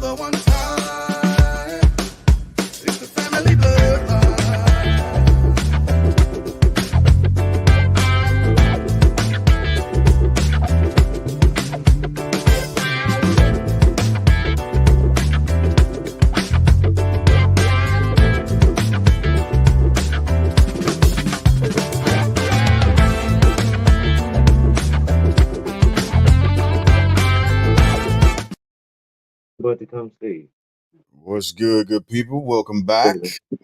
the one time. It's the family bloodline. But to come see. What's good, good people? Welcome back.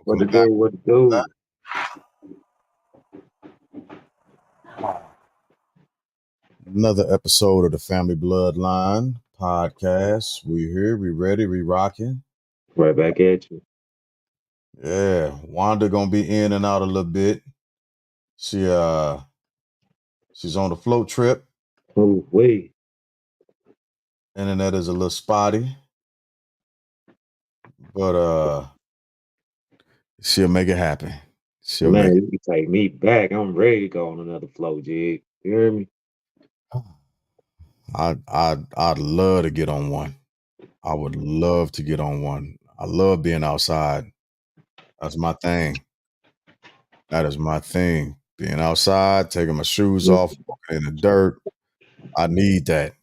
What to Welcome back. do, what to do. Another episode of the Family Bloodline podcast. We here, we ready, we rocking. Right back at you. Yeah, Wanda gonna be in and out a little bit. She's on the float trip. Oh, wait. Internet is a little spotty, but she'll make it happen. She'll Man, make you can take me back. I'm ready to go on another flow, jig. You hear me? I'd love to get on one. I would love to get on one. I love being outside. That's my thing. That is my thing. Being outside, taking my shoes off, walking in the dirt. I need that.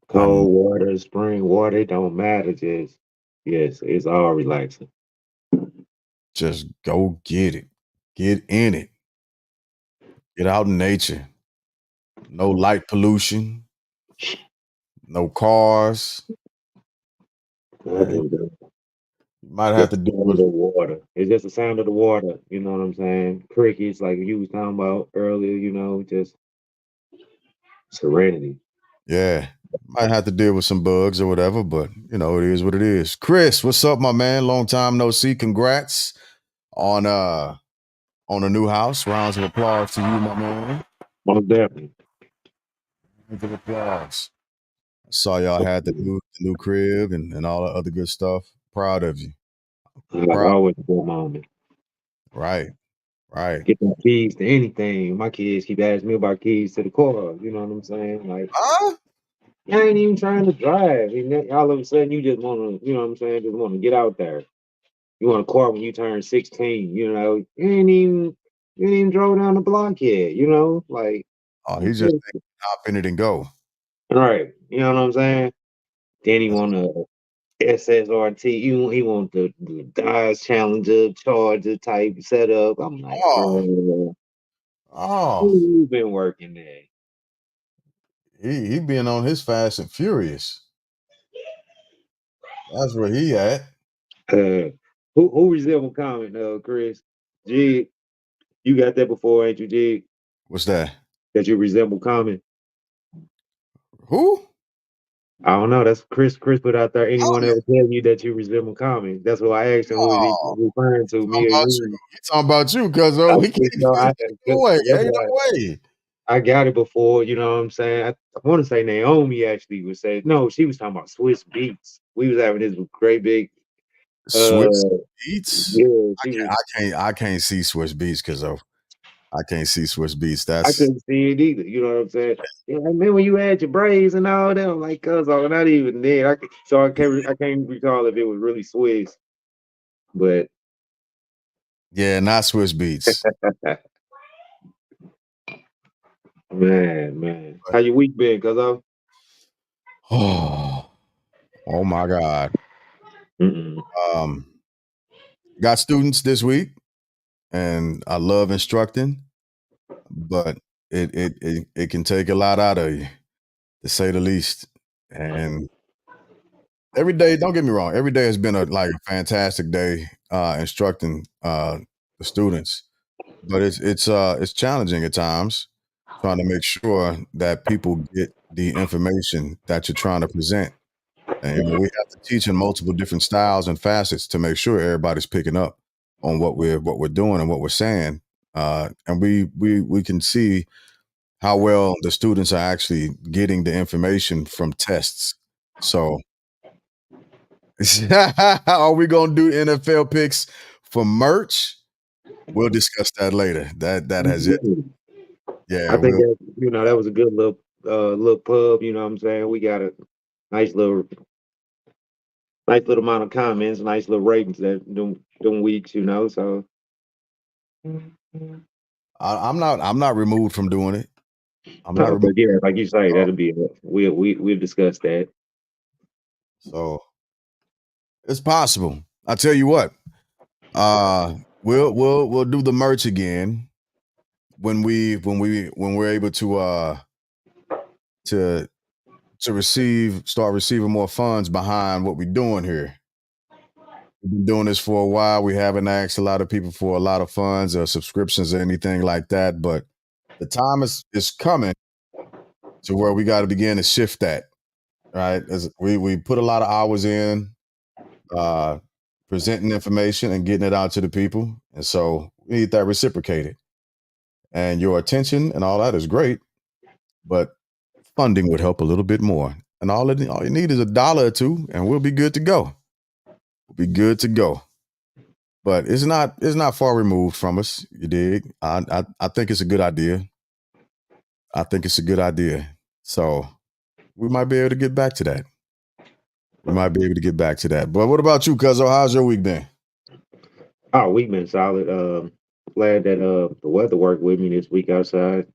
Cold water, spring water, it don't matter. Yes, it's all relaxing. Just go get it. Get in it. Get out in nature. No light pollution. No cars. You might have to do Sound of the water. It's just the sound of the water. You know what I'm saying? Crickets, like you was talking about earlier. Just serenity. Yeah. Might have to deal with some bugs or whatever, but it is what it is. Chris, what's up, my man? Long time no see. Congrats on a new house. Rounds of applause to you, my man. Most definitely. Rounds of applause. I saw y'all had the new crib and all the other good stuff. Proud of you. Always a good moment. Right. Get them keys to anything. My kids keep asking me about keys to the car. You know what I'm saying? Like, Huh? I ain't even trying to drive. And then all of a sudden, you just want to, you know what I'm saying? Just want to get out there. You want a car when you turn 16. You ain't even drove down the block yet. Like. Oh, he just hop in it and go. Right. You know what I'm saying? Then he want a SSRT. He want the Dodge Challenger Charger type setup. I'm like, Oh, who's been working there? he been on his Fast and Furious. That's where he at. Who resemble comment, Chris? Jig, you got that before, ain't you, Jig? What's that? That you resemble comment? Who? I don't know. That's Chris. Chris put out there. Anyone Oh, ever tell you that you resemble comment? That's what I asked him. Who is he referring to? Me or you? He talking about you, because he can't No, ain't no way. I got it before, you know what I'm saying? I want to say Naomi actually was saying, no, she was talking about Swiss Beats. We was having this great big Swiss Beats. Yeah, I can't see Swiss Beats because I can't see Swiss Beats. I That's couldn't see it either. You know what I'm saying? Yeah, I remember when you had your braids and all that. I'm like, cuz not even then. I can't recall if it was really Swiss, but yeah, not Swiss Beats. man, how your week been, cuz Oh my God. Mm-mm. Got students this week, and I love instructing, but it can take a lot out of you, to say the least. And every day, don't get me wrong, every day has been a fantastic day instructing the students, but it's challenging at times, trying to make sure that people get the information that you're trying to present. And we have to teach in multiple different styles and facets to make sure everybody's picking up on what we're doing and what we're saying. And we can see how well the students are actually getting the information from tests. So are we gonna do NFL picks for merch? We'll discuss that later. That has it. Yeah, I think that was a good little pub. You know what I'm saying? We got a nice little nice little amount of comments, nice little ratings that them weeks, you know. So I'm not removed from doing it. I'm not but removed. yeah, like you say, So, that'll be we'll discuss that. so it's possible. I tell you what. We'll do the merch again when we're able to start receiving more funds behind what we're doing here. We've been doing this for a while. We haven't asked a lot of people for a lot of funds or subscriptions or anything like that, but the time is coming to where we got to begin to shift that. Right, as we put a lot of hours in uh, presenting information and getting it out to the people, and so we need that reciprocated. And your attention and all that is great, but funding would help a little bit more. And all you need is $1 or $2, and we'll be good to go. We'll be good to go. But it's not far removed from us. You dig? I think it's a good idea. I think it's a good idea. So we might be able to get back to that. We might be able to get back to that. But what about you, Cuzzo? How's your week been? Oh, we've been solid. Glad that the weather worked with me this week outside.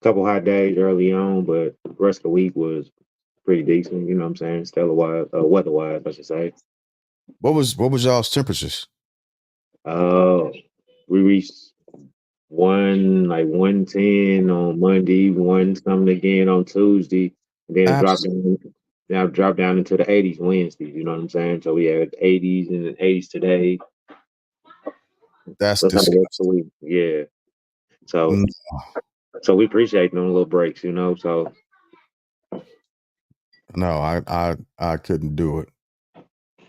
Couple hot days early on, but the rest of the week was pretty decent. You know what I'm saying? Stellar wise, weather wise, I should say. What was y'all's temperatures? Uh, we reached 110 on Monday, one something again on Tuesday, and then it dropped Abs- down. Now it dropped down into the 80s Wednesday. You know what I'm saying? So we had 80s and then 80s today. that's That's how the rest of the disgusting. week. Yeah. So Mm, we appreciate them little breaks. You know. So no, I couldn't do it.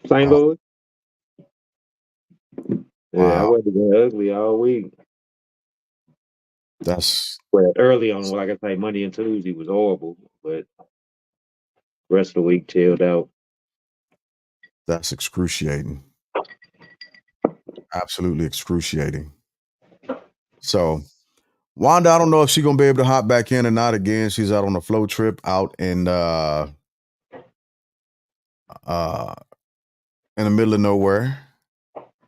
St. Uh, Louis. Yeah, I wow, wasn't been ugly all week. that's Well, early on, like I say, Monday and Tuesday was horrible, but rest of the week chilled out. that's excruciating. Absolutely excruciating. So Wanda, I don't know if she's gonna be able to hop back in or not again. She's out on a flow trip out uh in the middle of nowhere.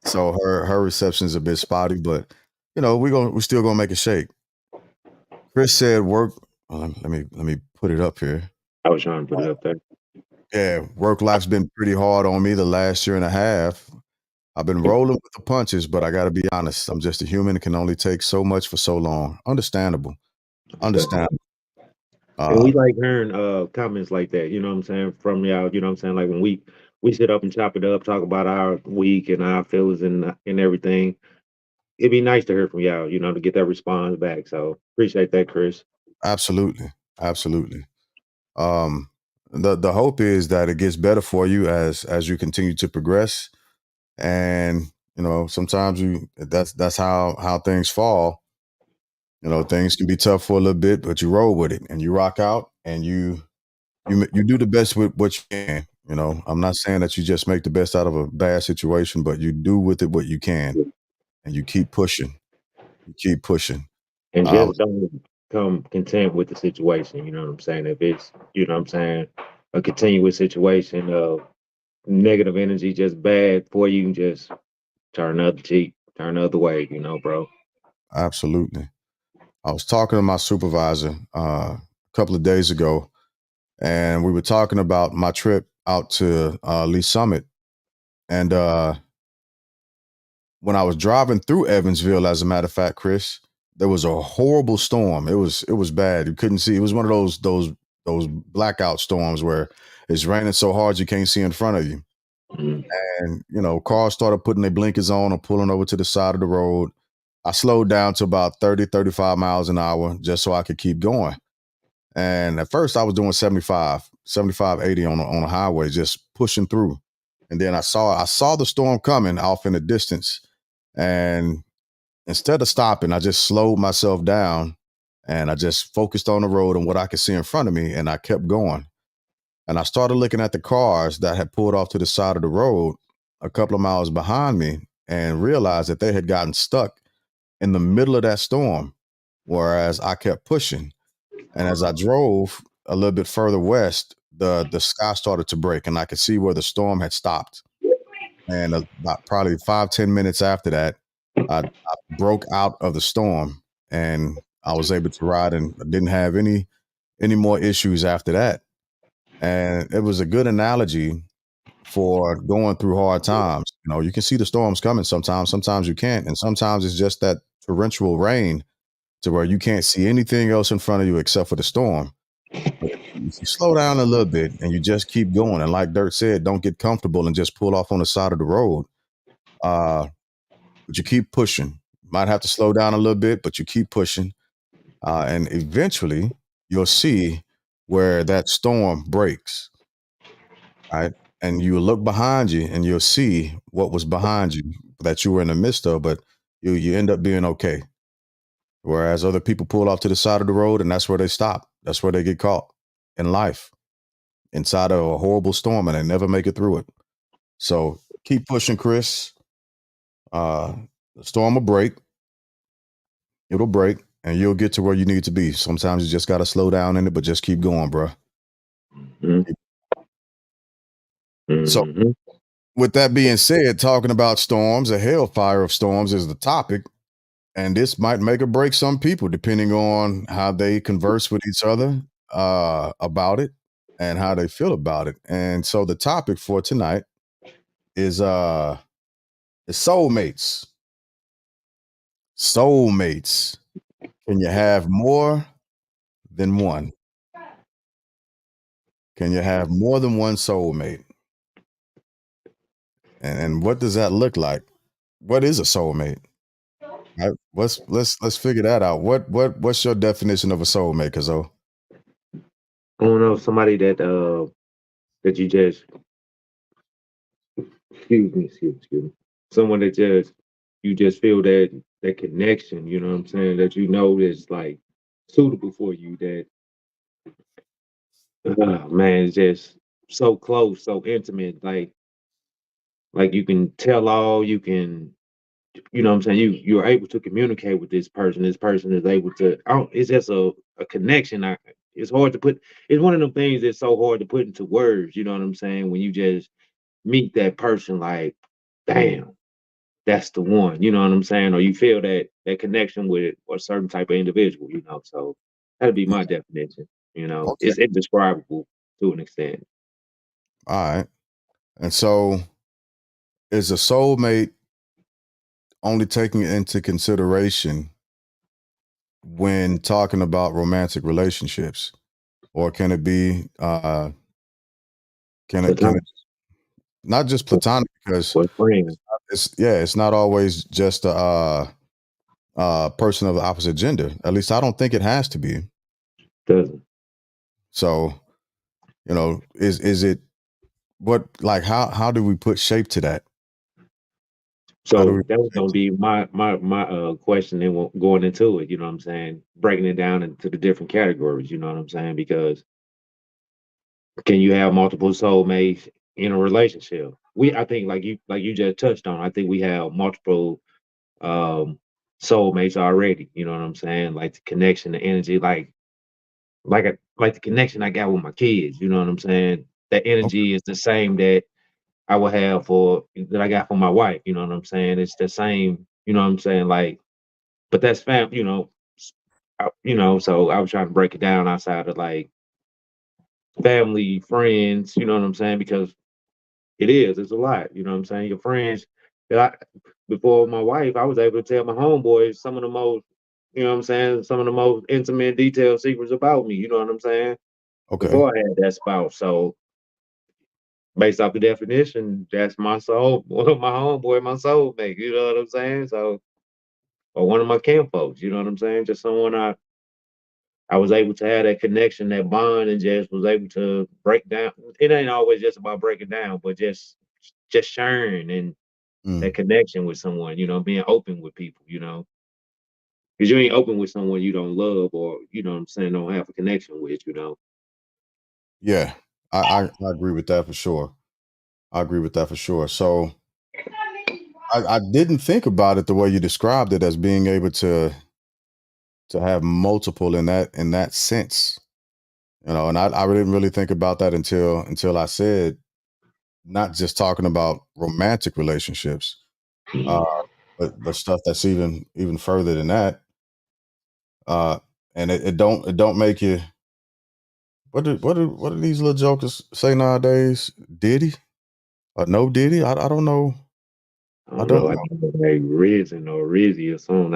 So her reception's a bit spotty, but we're still gonna make a shake. Chris said work. Well, let me put it up here. I was trying to put it up there. Yeah, work life's been pretty hard on me the last year and a half. I've been rolling with the punches, but I got to be honest. I'm just a human and can only take so much for so long. Understandable. Understandable. And Uh, we like hearing comments like that, you know what I'm saying, from y'all, you know what I'm saying? Like when we sit up and chop it up, talk about our week and our feelings and everything. It'd be nice to hear from y'all, you know, to get that response back. So appreciate that, Chris. absolutely. Absolutely. Um, the hope is that it gets better for you as you continue to progress. And sometimes that's how things fall. Things can be tough for a little bit, but you roll with it and you rock out and you do the best with what you can. I'm not saying that you just make the best out of a bad situation, but you do with it what you can, and you keep pushing. You keep pushing. And Um, just don't come content with the situation, you know what I'm saying? If it's, you know what I'm saying, a continuous situation of negative energy, just bad for you, just turn the other cheek, turn the other way, you know, bro. Absolutely. I was talking to my supervisor a couple of days ago, and we were talking about my trip out to Lee Summit. And when I was driving through Evansville, as a matter of fact, Chris, there was a horrible storm. It was bad. You couldn't see. It was one of those blackout storms where it's raining so hard you can't see in front of you. Mm. And cars started putting their blinkers on or pulling over to the side of the road. I slowed down to about 30, 35 miles an hour just so I could keep going. And at first I was doing 75, 80 on a highway, just pushing through. And then I saw the storm coming off in the distance. And instead of stopping, I just slowed myself down and I just focused on the road and what I could see in front of me. And I kept going. And I started looking at the cars that had pulled off to the side of the road a couple of miles behind me and realized that they had gotten stuck in the middle of that storm, whereas I kept pushing. And as I drove a little bit further west, the sky started to break and I could see where the storm had stopped. And about probably 5-10 minutes after that, I broke out of the storm, and I was able to ride, and I didn't have any more issues after that. And it was a good analogy for going through hard times. You know, you can see the storms coming sometimes you can't, and sometimes it's just that torrential rain to where you can't see anything else in front of you except for the storm. But if you slow down a little bit and you just keep going, and like Dirk said, don't get comfortable and just pull off on the side of the road. Uh, but you keep pushing. Might have to slow down a little bit, but you keep pushing, and eventually you'll see where that storm breaks, right? And you look behind you, and you'll see what was behind you that you were in the midst of, but you end up being okay. Whereas other people pull off to the side of the road, and that's where they stop. That's where they get caught in life, inside of a horrible storm, and they never make it through it. So keep pushing, Chris. Uh, the storm will break. It'll break, and you'll get to where you need to be. Sometimes you just got to slow down in it, but just keep going, bro. Mm-hmm. So, Mm-hmm. with that being said, talking about storms, a hellfire of storms is the topic. And this might make or break some people depending on how they converse with each other about it and how they feel about it. And so the topic for tonight is soulmates. Soulmates. Can you have more than one? Can you have more than one soulmate? And what does that look like? What is a soulmate? Right? Let's figure that out. What's your definition of a soulmate, Kazo? I don't know, somebody that you just excuse me. Someone that just you just feel that connection, you know what I'm saying, that you know is like suitable for you, that man, it's just so close, so intimate, like you can tell all, you can, you know what I'm saying, you're able to communicate with this person is able to, I don't, it's just a connection. It's hard to put, it's one of them things that's so hard to put into words, you know what I'm saying, when you just meet that person, like, damn, that's the one, you know what I'm saying? Or you feel that connection with a certain type of individual, you know. So that'd be my definition. You know, Okay. it's indescribable to an extent. All right. And so is a soulmate only taking into consideration when talking about romantic relationships, or can it be can it Platonic not just platonic, because or friend it's not always just a person of the opposite gender. At least I don't think it has to be. doesn't. So, is it what, like, how do we put shape to that? How do we So that put was shape gonna to be my question and going into it, you know what I'm saying? Breaking it down into the different categories, you know what I'm saying? Because can you have multiple soulmates in a relationship? I think like you just touched on, I think we have multiple um soulmates already, you know what I'm saying? Like the connection, the energy, like the connection I got with my kids, you know what I'm saying? That okay. energy is the same that I would have for that I got for my wife, you know what I'm saying? It's the same, you know what I'm saying? Like, but that's fam, you know, so I was trying to break it down outside of like family, friends, you know what I'm saying? Because it's a lot, you know what I'm saying? Your friends that before my wife, I was able to tell my homeboys some of the most, you know what I'm saying, some of the most intimate, detailed secrets about me, you know what I'm saying? Okay. Before I had that spouse. So based off the definition, that's my soul, one of my homeboy, my soulmate, you know what I'm saying? So or one of my camp folks, you know what I'm saying? Just someone I was able to have that connection, that bond, and just was able to break down. It ain't always just about breaking down, but just sharing and that Mm. connection with someone, you know, being open with people, you know. Because you ain't open with someone you don't love or, you know what I'm saying, don't have a connection with, you know. Yeah, I agree with that for sure. I agree with that for sure. So I didn't think about it the way you described it, as being able to have multiple in that sense. And I didn't really think about that until I said not just talking about romantic relationships, uh, but stuff that's even further than that. And it don't make you. What do these little jokers say nowadays? Diddy or no Diddy? I don't know. I I don't don't know. I know. think they Risen or Rizzy or something.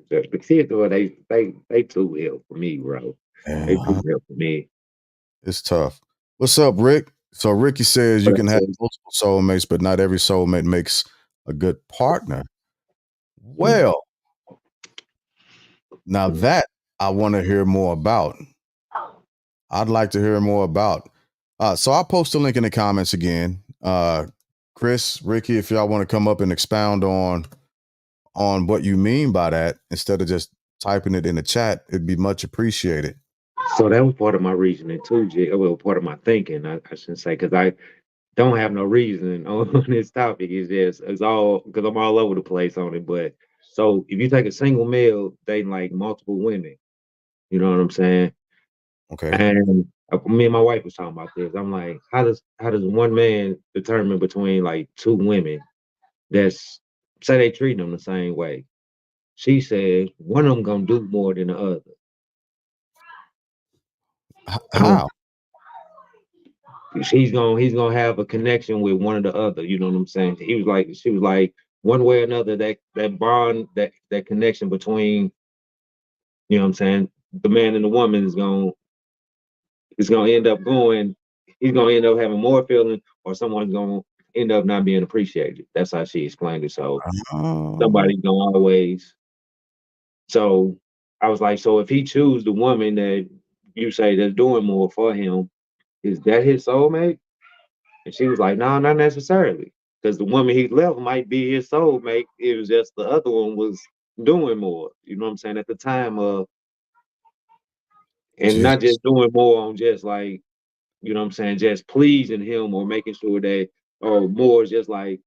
The kids, though, they too ill for me, bro. They too Yeah, ill for me. it's tough. What's up, Rick? So Ricky says you But I can have said, multiple soulmates, but not every soulmate makes a good partner. mm, Well, now mm. that I want to hear more about. I'd like to hear more about. So I'll post a link in the comments again. Chris, Ricky, if y'all want to come up and expound on what you mean by that instead of just typing it in the chat, it'd be much appreciated. So that was part of my reasoning too, well, part of my thinking, I shouldn't say, because I don't have no reason on this topic. It's all because I'm all over the place on it. But so if you take a single male dating like multiple women, you know what I'm saying? Okay. And me and my wife was talking about this. I'm like, how does one man determine between like two women that's say they treat them the same way? She said one of them gonna do more than the other. How? He's gonna have a connection with one or the other. You know what I'm saying? She was like, one way or another, that bond, that connection between, you know what I'm saying, the man and the woman is gonna end up going. He's gonna end up having more feeling, or someone's gonna end up not being appreciated. That's how she explained it. So Oh, somebody's gonna always. So I was like, so if he choose the woman that you say that's doing more for him, is that his soulmate? And she was like, no, not necessarily. Because the woman he left might be his soulmate. It was just the other one was doing more. You know what I'm saying? At the time of, and not Jesus. just doing more on just like, you know what I'm saying, just pleasing him or making sure that, or more just like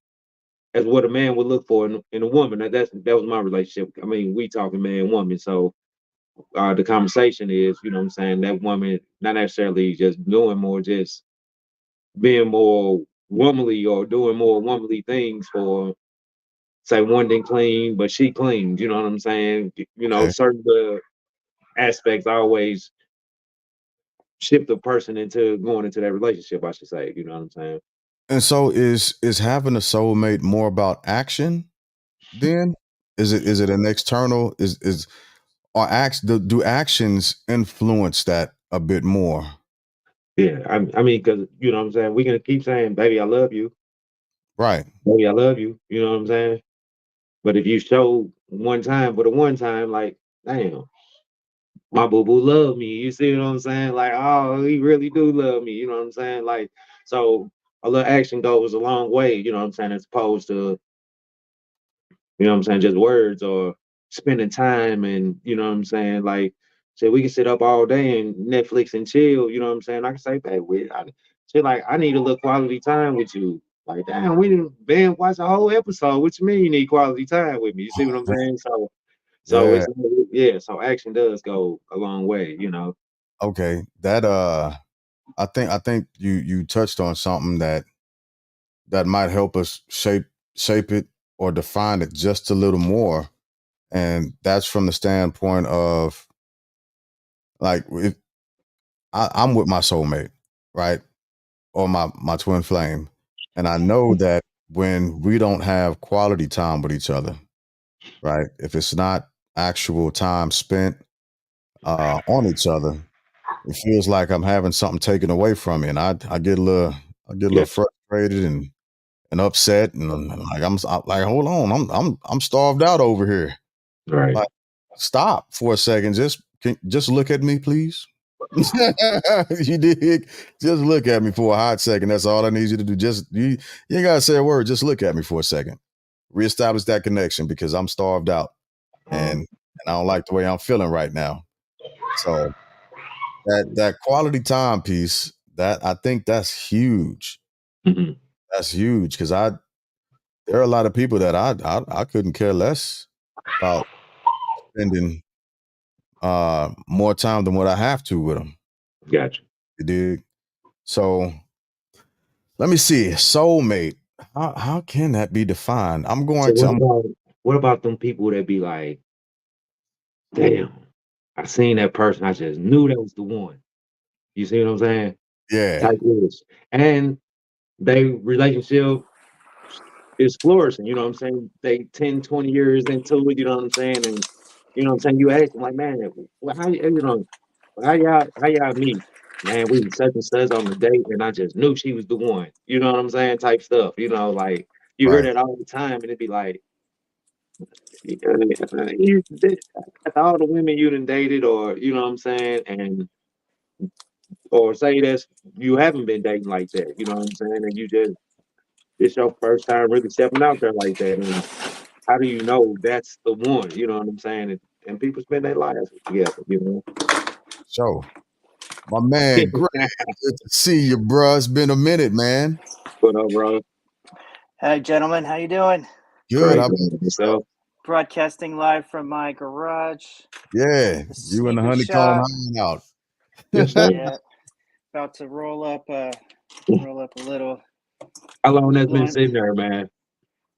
as what a man would look for in a woman. That was my relationship. I mean, we talking man woman. So the conversation is, you know what I'm saying, that woman not necessarily just doing more, just being more womanly or doing more womanly things for say one didn't clean, but she cleaned. You know what I'm saying? You know, Okay. certain aspects always shift a person into going into that relationship. I should say. You know what I'm saying? And so is having a soulmate more about action then? Is it an external is or do actions influence that a bit more? Yeah. I mean, because you know what I'm saying. We can keep saying, "Baby, I love you. Right. Baby, I love you." You know what I'm saying? But if you show one time for the one time, like, damn, my boo boo love me. You see what I'm saying? Like, oh, he really do love me. You know what I'm saying? Like, so a little action goes a long way. You know what I'm saying? As opposed to, you know what I'm saying, just words or spending time, and you know what I'm saying, like, say we can sit up all day and Netflix and chill. You know what I'm saying? I can say, babe, she like, I need a little quality time with you. Like, damn, we didn't been watch a whole episode. What you mean you need quality time with me? You see what I'm saying? So Yeah. it's, yeah. So action does go a long way. You know. Okay. That I think you touched on something that might help us shape it or define it just a little more. And that's from the standpoint of like if I'm with my soulmate, right? Or my twin flame. And I know that when we don't have quality time with each other, right? If it's not actual time spent on each other, it feels like I'm having something taken away from me, and I get a little Yeah. frustrated and upset, and I'm like I'm like, hold on, I'm starved out over here. Right. Like, stop for a second, just look at me, please. You dig? Just look at me for a hot second. That's all I need you to do. Just you ain't gotta say a word. Just look at me for a second. Reestablish that connection because I'm starved out and I don't like the way I'm feeling right now. So that quality time piece, that I think that's huge. Mhm. That's huge because I there are a lot of people that I couldn't care less about spending more time than what I have to with them. Gotcha. You dig? So Let me see. Soulmate. How can that be defined? I'm So going to. what about them people that be like, damn, I seen that person, I just knew that was the one. You see what I'm saying? Yeah. Type is. And they relationship is flourishing, you know what I'm saying? They 10, 20 years into it, you know what I'm saying? And you know what I'm saying? You ask them like, man, how you know, how y'all meet? Man, we was such and such on the date, and I just knew she was the one. You know what I'm saying? Type stuff. You know, like you hear Right. that all the time, and it'd be like, after all the women you done dated, or you know what I'm saying, and or say that's you haven't been dating like that. You know what I'm saying, and you just it's your first time really stepping out there like that, and how do you know that's the one? You know what I'm saying? And people spend their lives together. You So, my man, Greg, know, good to see you, bro. It's been a minute, man. but bro, Hey, gentlemen, how you doing? Good. great man, yourself. Broadcasting live from my garage. Yeah, The you in the sneaker honeycomb shop. hangout. Yes, sir. Yeah, about to roll up a little How long that's been blunt. sitting there, man?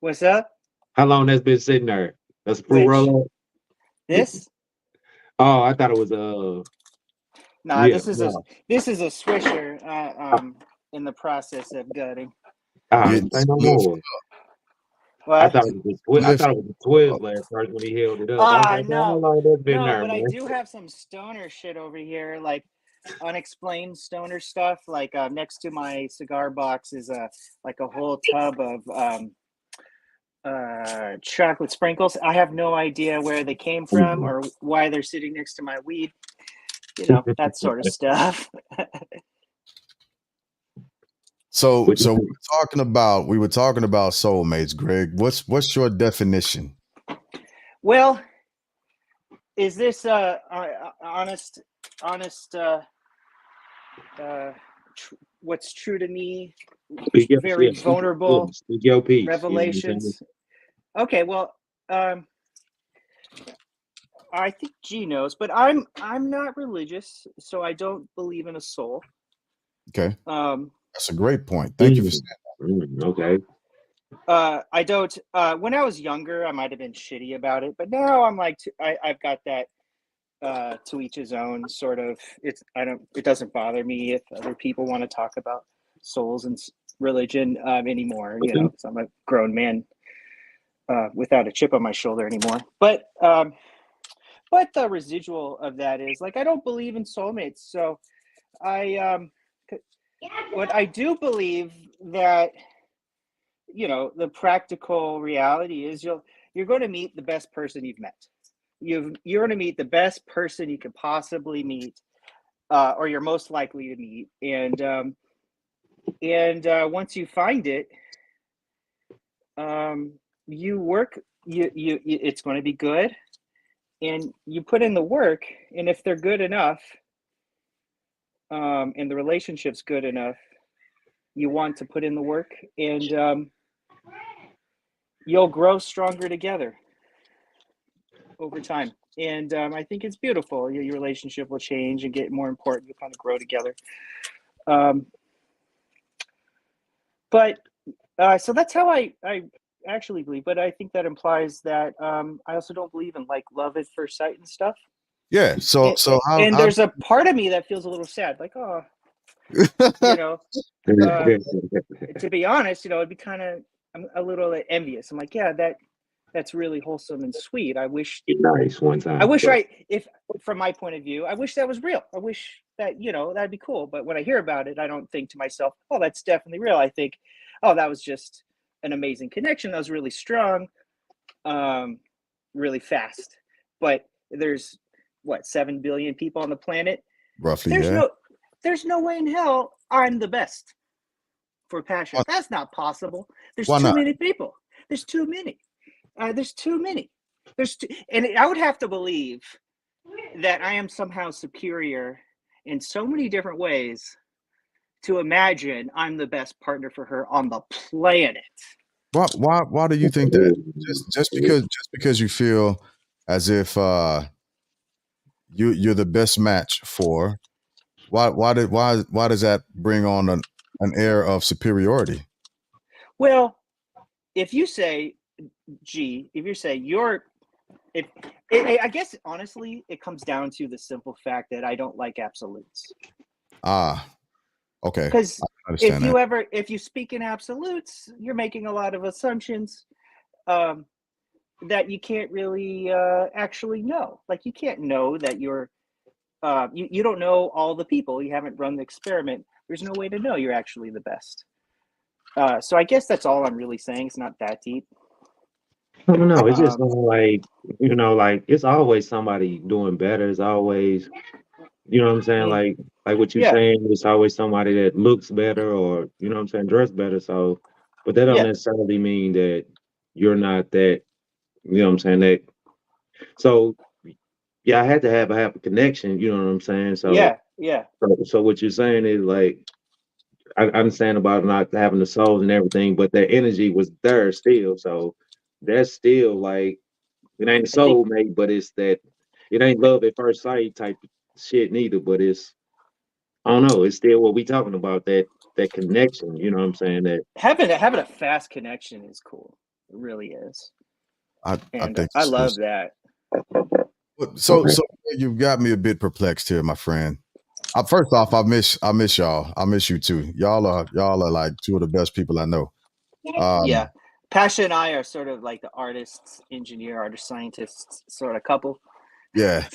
What's up? How long that's been sitting there? That's a fruit Which roll up. this? Oh, I thought it was Nah, yeah, this is a no. swisher. In the process of gutting. Getting Say no spliff, more. I What? thought it was I spliff. thought it was a Twizzler at first when he held it up. I was Ah, like, man, how no, long that's been no. there, But I man? do have some stoner shit over here, like unexplained stoner stuff. Like next to my cigar box is a whole tub of chocolate sprinkles. I have no idea where they came from or why they're sitting next to my weed. You know, that sort of stuff. So, What you so we think? were talking about soulmates, Greg. What's your definition? Well, is this honest what's true to me, Speak your very yeah, vulnerable speak your piece. You know what I'm saying? revelations? Okay, well, I think G knows, but I'm not religious, so I don't believe in a soul. Okay, Um, that's a great point. Thank you for saying Okay. I don't. When I was younger, I might have been shitty about it, but now I'm like, I've got that to each his own sort of. It doesn't bother me if other people want to talk about souls and religion anymore. You know, Okay. because I'm a grown man without a chip on my shoulder anymore. But the residual of that is like I don't believe in soulmates, so I what I do believe that the practical reality is you're going to meet the best person you've met. You're going to meet the best person you could possibly meet, or you're most likely to meet, and once you find it, you work. You it's going to be good, and you put in the work. And if they're good enough, and the relationship's good enough, you want to put in the work, and you'll grow stronger together over time. And I think it's beautiful. Your relationship will change and get more important. You kind of grow together. Um, but so that's how I actually believe. But I think that implies that I also don't believe in like love at first sight and stuff. yeah. So, And, so how? and there's a part of me that feels a little sad, like, oh, you know, to be honest, it'd be kind of, I'm a little envious. I'm like, yeah, that's really wholesome and sweet. Be nice one I time. wish But if from my point of view, I wish that was real. I wish that, that'd be cool. But when I hear about it, I don't think to myself, oh, that's definitely real. I think, oh, that was just an amazing connection. That was really strong, really fast. But there's what, 7 billion people on the planet. roughly, There's yeah. no there's no way in hell I'm the best for passion. Why, That's not possible. There's why too not? many people. There's too many. There's too many. And I would have to believe that I am somehow superior in so many different ways to imagine I'm the best partner for her on the planet. Why do you think that? Just because you feel as if you're the best match for. Why does that bring on an air of superiority. Well, if you say, if you say I guess honestly, it comes down to the simple fact that I don't like absolutes. Okay. Because I understand if you speak in absolutes, you're making a lot of assumptions that you can't really actually know. Like you can't know that you're you don't know all the people. You haven't run the experiment. There's no way to know you're actually the best. So I guess that's all I'm really saying. It's not that deep. I don't know. It's just like, like it's always somebody doing better. It's always, you know what I'm saying? Like what you're saying, it's always somebody that looks better or, you know what I'm saying, dressed better. So, but that don't necessarily mean that you're not that, you know what I'm saying? That, so yeah, I had to have a connection, you know what I'm saying? So, so what you're saying is like, I understand about not having the souls and everything, but that energy was there still. So that's still like, it ain't a soulmate, but it's that, it ain't love at first sight type shit neither. But it's, I don't know, it's still what we talking about, that connection. You know what I'm saying? That having a fast connection is cool. It really is. I think I love that. So you've got me a bit perplexed here, my friend. First off, I miss y'all. I miss you too. Y'all are like two of the best people I know. Yeah. Pasha and I are sort of like the artist scientists sort of couple. Yeah.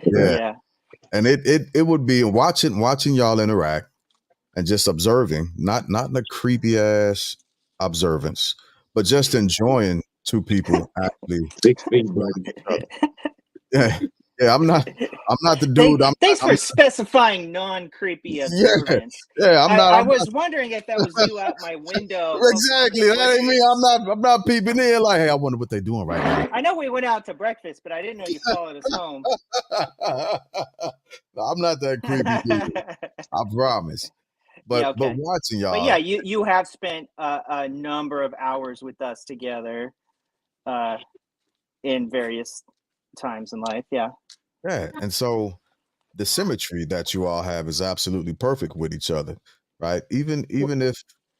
Yeah. And it would be watching y'all interact and just observing, not in a creepy ass observance, but just enjoying two people actually 6 feet. Yeah, I'm not the dude. Thanks for specifying non-creepy observance. Yeah, I was wondering if that was you out my window. Exactly. That ain't me. I'm not peeping in like, hey, I wonder what they're doing right now. I know we went out to breakfast, but I didn't know you followed us home. I'm not that creepy dude. I promise. But watching y'all. But yeah, you have spent a number of hours with us together in various times in life. Yeah. Yeah. And so the symmetry that you all have is absolutely perfect with each other, right? Even if,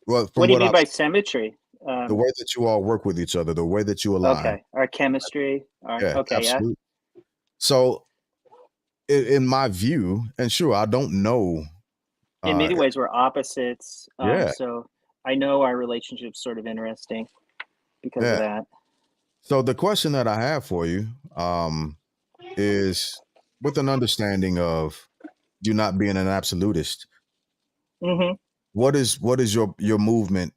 well, from what do you mean by symmetry? The way that you all work with each other, the way that you align. Okay. Our chemistry. Absolutely. So in my view, and sure, I don't know. In many ways, we're opposites. So I know our relationship's sort of interesting because of that. So the question that I have for you is, with an understanding of you not being an absolutist, what is your movement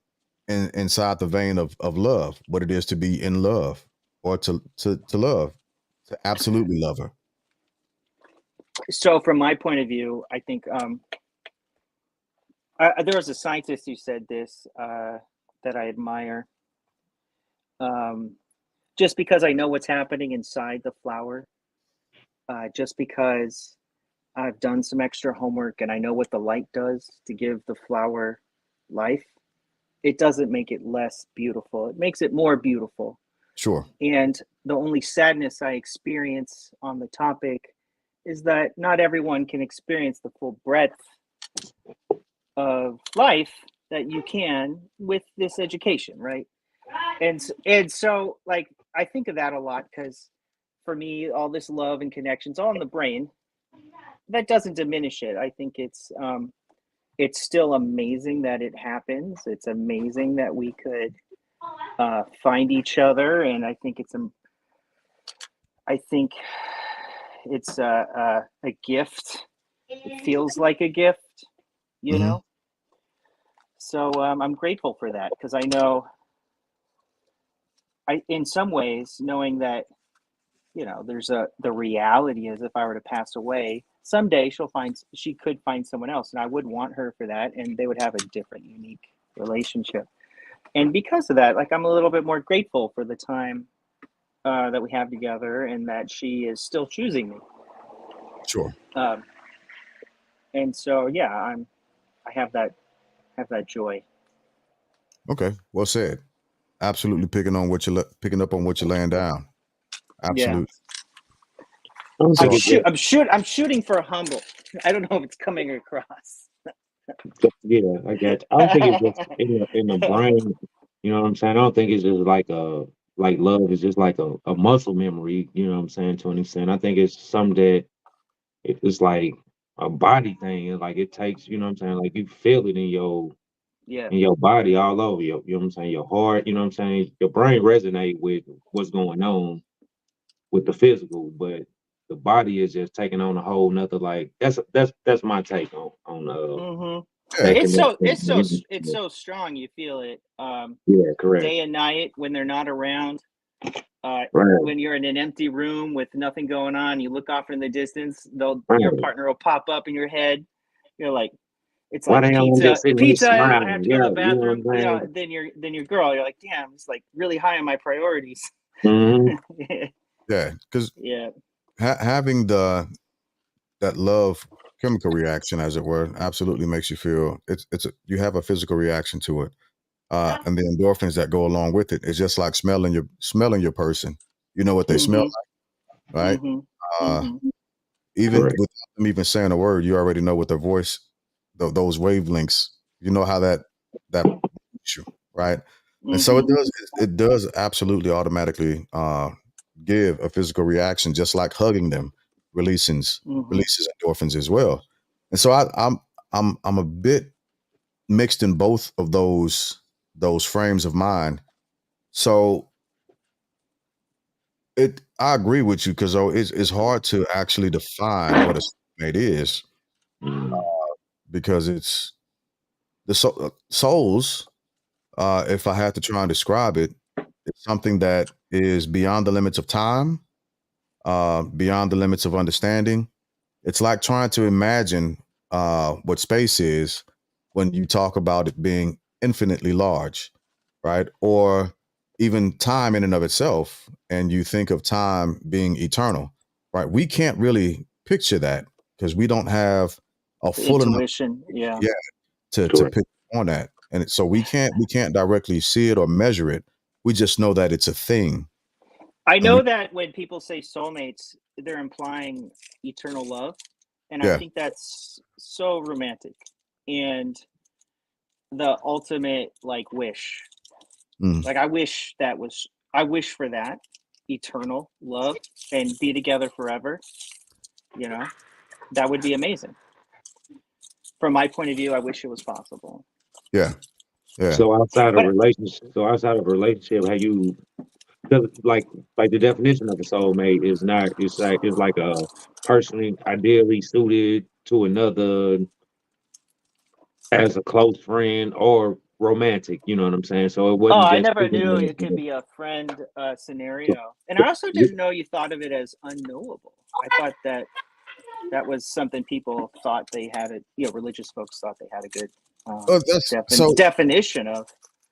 inside the vein of love? What it is to be in love, or to love, to absolutely love her? So from my point of view, I think there was a scientist who said this that I admire. Just because I know what's happening inside the flower, just because I've done some extra homework and I know what the light does to give the flower life, it doesn't make it less beautiful. It makes it more beautiful. Sure. And the only sadness I experience on the topic is that not everyone can experience the full breadth of life that you can with this education, right? And so like I think of that a lot because for me, all this love and connections all in the brain, that doesn't diminish it. I think it's still amazing that it happens. It's amazing that we could find each other, and I think it's a gift. It feels like a gift, you know. So I'm grateful for that because I know, in some ways, knowing that, you know, the reality is if I were to pass away someday, she could find someone else, and I would want her for that, and they would have a different, unique relationship. And because of that, like, I'm a little bit more grateful for the time that we have together, and that she is still choosing me. Sure. And so, yeah, I have that joy. Okay, well said. Absolutely picking up on what you're laying down. Absolutely. Yeah. I'm shooting for humble. I don't know if it's coming across. Yeah, I got you. I don't think it's just in the brain. You know what I'm saying? I don't think it's just like love is just like a muscle memory. You know what I'm saying? To an extent, I think it's something that it's like a body thing. It's like it takes. You know what I'm saying? Like you feel it Yeah. in your body all over. You know what I'm saying? Your heart. You know what I'm saying? Your brain resonate with what's going on with the physical, but the body is just taking on a whole nother like that's my take on hmm that Yeah, connection. It's so strong. You feel it Yeah, correct. day and night when they're not around. Right, When you're in an empty room with nothing going on, you look off in the distance. Your right. partner will pop up in your head. You're like, it's Why like the hell I'm pizza, just sitting here pizza. I have smiling? to go to Yeah, the you know what bathroom. I'm saying? Then your girl. You're like, damn, it's like really high on my priorities. Hmm. yeah. Because Yeah. having that love chemical reaction, as it were, absolutely makes you feel you have a physical reaction to it, and the endorphins that go along with it. It's just like smelling your person. You know what they smell Mm-hmm. like, right? Mm-hmm. Uh, Mm-hmm. even Correct. without them even saying a word, you already know what their voice, those wavelengths. You know how that moves you, right? And so Mm-hmm. it does absolutely automatically give a physical reaction, just like hugging them Mm-hmm. releases endorphins as well. And so I'm a bit mixed in both of those frames of mind. So I agree with you because it's hard to actually define what a soulmate is Mm. because it's souls. If I had to try and describe it, it's something that is beyond the limits of time, beyond the limits of understanding. It's like trying to imagine what space is when you talk about it being infinitely large, right? Or even time in and of itself, and you think of time being eternal, right? We can't really picture that because we don't have a The full enough intuition. Yeah. yeah to Correct. pick on that, and so we can't directly see it or measure it. We just know that it's a thing, I and we know that when people say soulmates, they're implying eternal love. And I yeah. think that's so romantic and the ultimate like wish. Mm, Like I wish for that eternal love and be together forever, you know. That would be amazing. From my point of view, I wish it was possible. yeah, yeah. But So outside of relationship, have you? Because like the definition of a soulmate is not. It's like a personally ideally suited to another as a close friend or romantic. You know what I'm saying? So it oh, wasn't I just never speaking knew it could of. be a friend So, scenario. And I also didn't know you thought of it as unknowable. I thought that that was something people thought they had it. Religious folks thought they had a good That's so definition of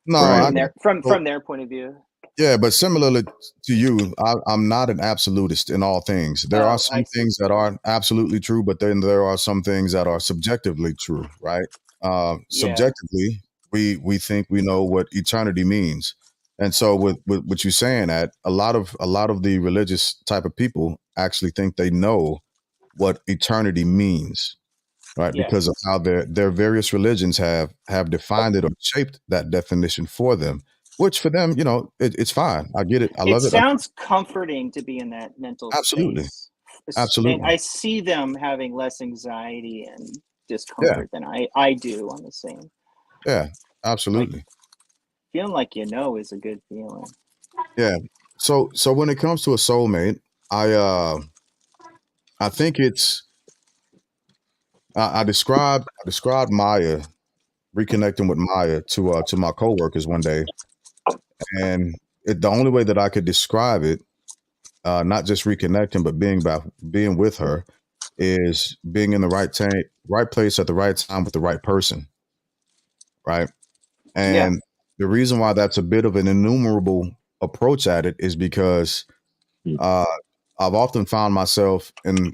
no. right. So, from their point of view. yeah, but similarly to you, I'm not an absolutist in all things. There are Oh, I some see. things that are absolutely true, but then there are some things that are subjectively true, right? Yeah, Subjectively, we think we know what eternity means, and so with what you're saying, that a lot of the religious type of people actually think they know what eternity means, right? yeah. Because of how their various religions have defined it or shaped that definition for them. Which for them, it's fine. I get it. I It love it. sounds comforting to be in that mental Absolutely, space, and absolutely. I see them having less anxiety and Yeah, discomfort than I do on the same. yeah, Like absolutely. feeling like you know is a good feeling. Yeah. So when it comes to a soulmate, I uh I think it's I described Maya reconnecting with Maya to my coworkers one day, and the only way that I could describe it, not just reconnecting, but being with her, is being in the right place at the right time with the right person, right? Yeah, And the reason why that's a bit of an innumerable approach at it is because uh, I've often found myself in,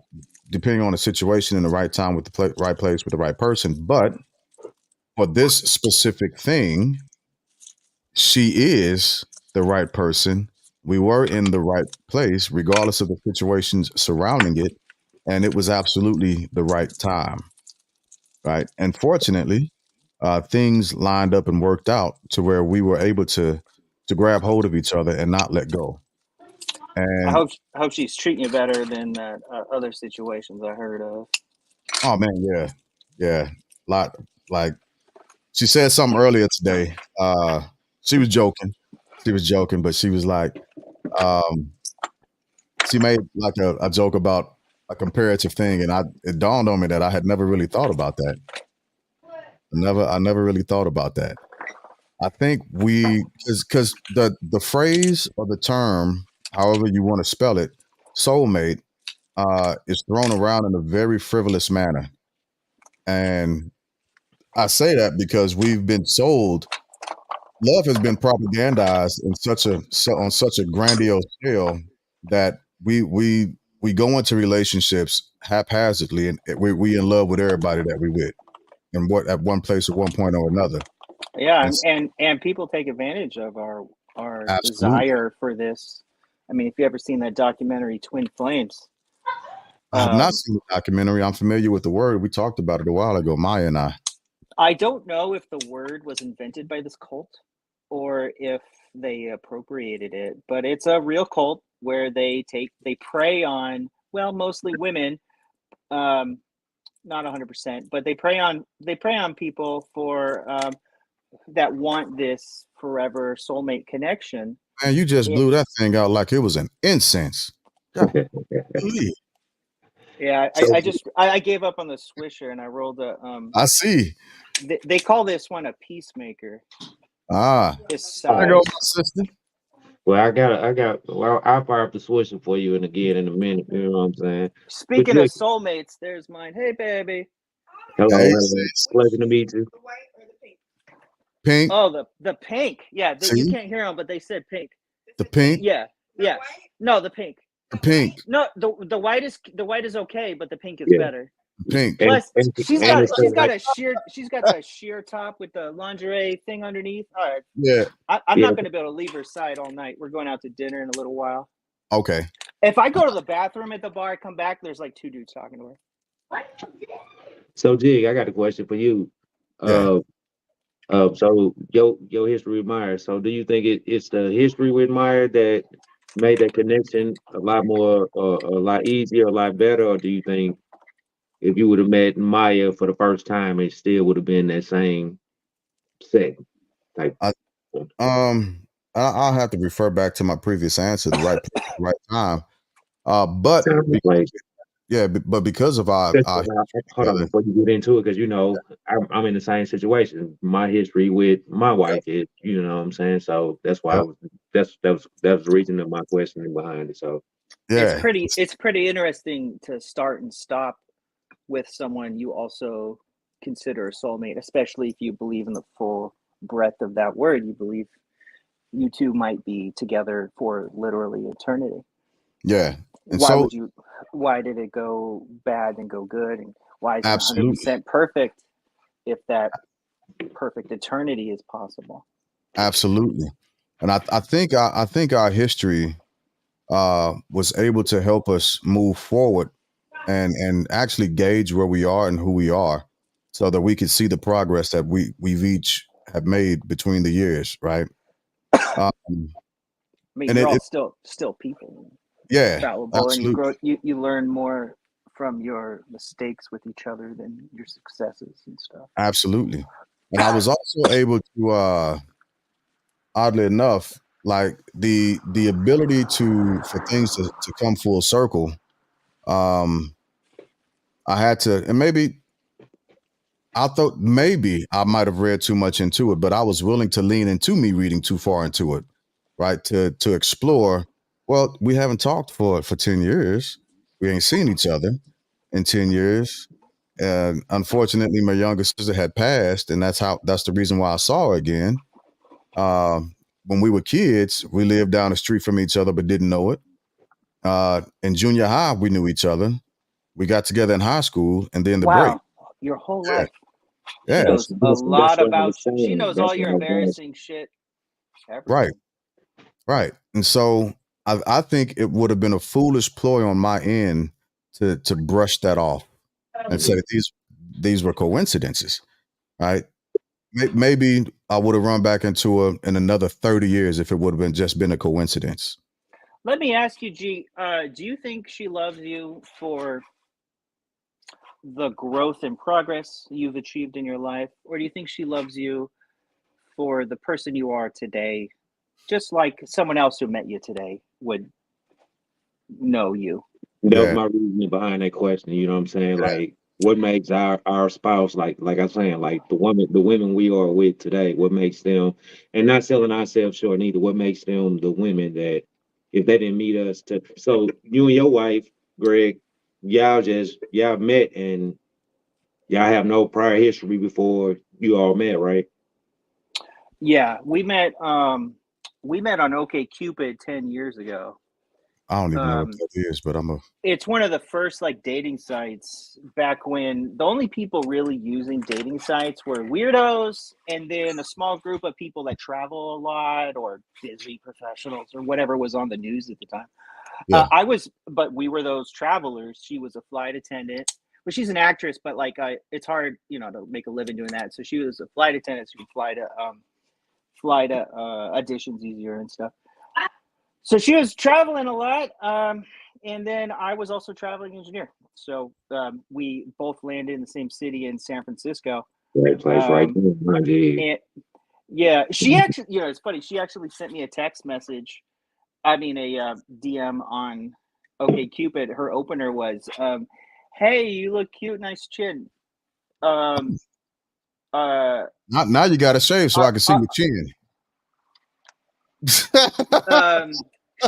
depending on the situation, in the right time with the right place with the right person. But for this specific thing, she is the right person. We were in the right place, regardless of the situations surrounding it, and it was absolutely the right time. right? And fortunately, things lined up and worked out to where we were able to grab hold of each other and not let go. I And hope she's treating you better than that other situations I heard of. oh man, yeah, lot like she said something earlier today. She was joking, but she was like, um, she made like a joke about a comparative thing, and it dawned on me that I had never really thought about that. I never really thought about that. I think because the phrase or the term, however you want to spell it, soulmate, is thrown around in a very frivolous manner, and I say that because we've been sold. Love has been propagandized in on such a grandiose scale that we go into relationships haphazardly, and we in love with everybody that we with, and what at one place at one point or another. Yeah, And and people take advantage of our absolutely, desire for this. I mean, if you ever seen that documentary Twin Flames, I have not seen the documentary. I'm familiar with the word. We talked about it a while ago, Maya and I. I don't know if the word was invented by this cult or if they appropriated it, but it's a real cult where they prey on, well, mostly women, not 100%, but they prey on people for that want this forever soulmate connection. Man, you just blew that thing out like it was an incense. God, yeah, so, I gave up on the swisher and I rolled a I see. They call this one a peacemaker. This There go, my sister. Well, well, I'll fire up the switcher for you again in a minute. You know what I'm saying? Speaking of soulmates, there's mine. Hey, baby. Hello, pleasure to meet you. Pink. Oh, the pink. Yeah, you can't hear them, but they said pink. The pink. Yeah. No, the pink. The pink. No, the white is okay, but the pink is better. Pink. Plus, she's got that sheer top with the lingerie thing underneath. All right. Yeah. I'm not going to be able to leave her side all night. We're going out to dinner in a little while. Okay. If I go to the bathroom at the bar, come back, there's like two dudes talking to her. So, Jig, I got a question for you. Yeah. So your history with Meyer. So, do you think it's the history with Meyer that made that connection a lot more, a lot easier, a lot better, or do you think if you would have met Maya for the first time, it still would have been that same set type? I'll have to refer back to my previous answer, the right place, the right time. But but because of our hold on before you get into it, because I'm in the same situation. My history with my wife is, you know what I'm saying. So that's why that was the reason of my questioning behind it. So yeah, it's pretty interesting to start and stop with someone you also consider a soulmate, especially if you believe in the full breadth of that word. You believe you two might be together for literally eternity. Yeah. And why did it go bad and go good? And why is it 100% perfect if that perfect eternity is possible? Absolutely. And I think our history was able to help us move forward and actually gauge where we are and who we are so that we could see the progress that we've each have made between the years, right? I mean, you're all still people. Yeah, fallible, and you grow. You learn more from your mistakes with each other than your successes and stuff. Absolutely. And I was also able to, oddly enough, like the ability for things to come full circle. I had to, and maybe I thought maybe I might have read too much into it, but I was willing to lean into me reading too far into it, right? To explore. Well, we haven't talked for 10 years. We ain't seen each other in 10 years. And unfortunately, my younger sister had passed, and that's the reason why I saw her again. When we were kids, we lived down the street from each other, but didn't know it. In junior high, we knew each other. We got together in high school, and then the break. Your whole life. Yeah. She knows a lot about. She knows all your embarrassing shit. Everything. Right. And so I think it would have been a foolish ploy on my end to brush that off and say that these were coincidences, right? Maybe I would have run back into her in another 30 years if it would have just been a coincidence. Let me ask you, G, do you think she loves you for the growth and progress you've achieved in your life, or do you think she loves you for the person you are today, just like someone else who met you today would know you? That was Yeah. my reasoning behind that question. You know what I'm saying? Yeah. Like, what makes our spouse, like I'm saying, like the women we are with today, what makes them, and not selling ourselves short neither, what makes them the women that if they didn't meet us to, so you and your wife, Greg, y'all met and y'all have no prior history before you all met, right? Yeah, we met on OkCupid 10 years ago. I don't even know what that is, but it's one of the first like dating sites back when the only people really using dating sites were weirdos and then a small group of people that travel a lot or busy professionals or whatever was on the news at the time. Yeah. But we were those travelers. She was a flight attendant. Well, she's an actress, but like it's hard, to make a living doing that. So she was a flight attendant. She would fly to auditions easier and stuff. So she was traveling a lot, and then I was also a traveling engineer. So we both landed in the same city in San Francisco. Right place, right there. My dude. And yeah, she actually, it's funny. She actually sent me a text message. I mean, a DM on OkCupid. Her opener was, "Hey, you look cute, nice chin." Now you got to shave so I can see your chin.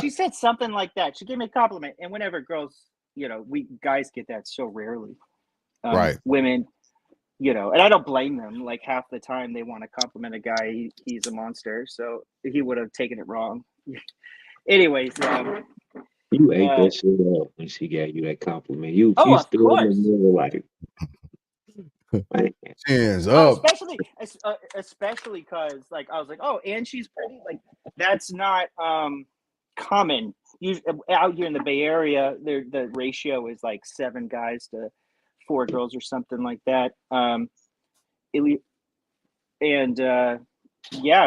She said something like that. She gave me a compliment, and whenever girls, we guys get that so rarely. Right. Women, and I don't blame them. Like half the time they want to compliment a guy, he's a monster, so he would have taken it wrong. Anyways, you ate that shit up when she gave you that compliment. You of stood in course. the middle like, hands up. Especially because like I was like, oh, and she's pretty. Like that's not common. Out here in the Bay Area, the ratio is like 7 guys to 4 girls or something like that. Yeah,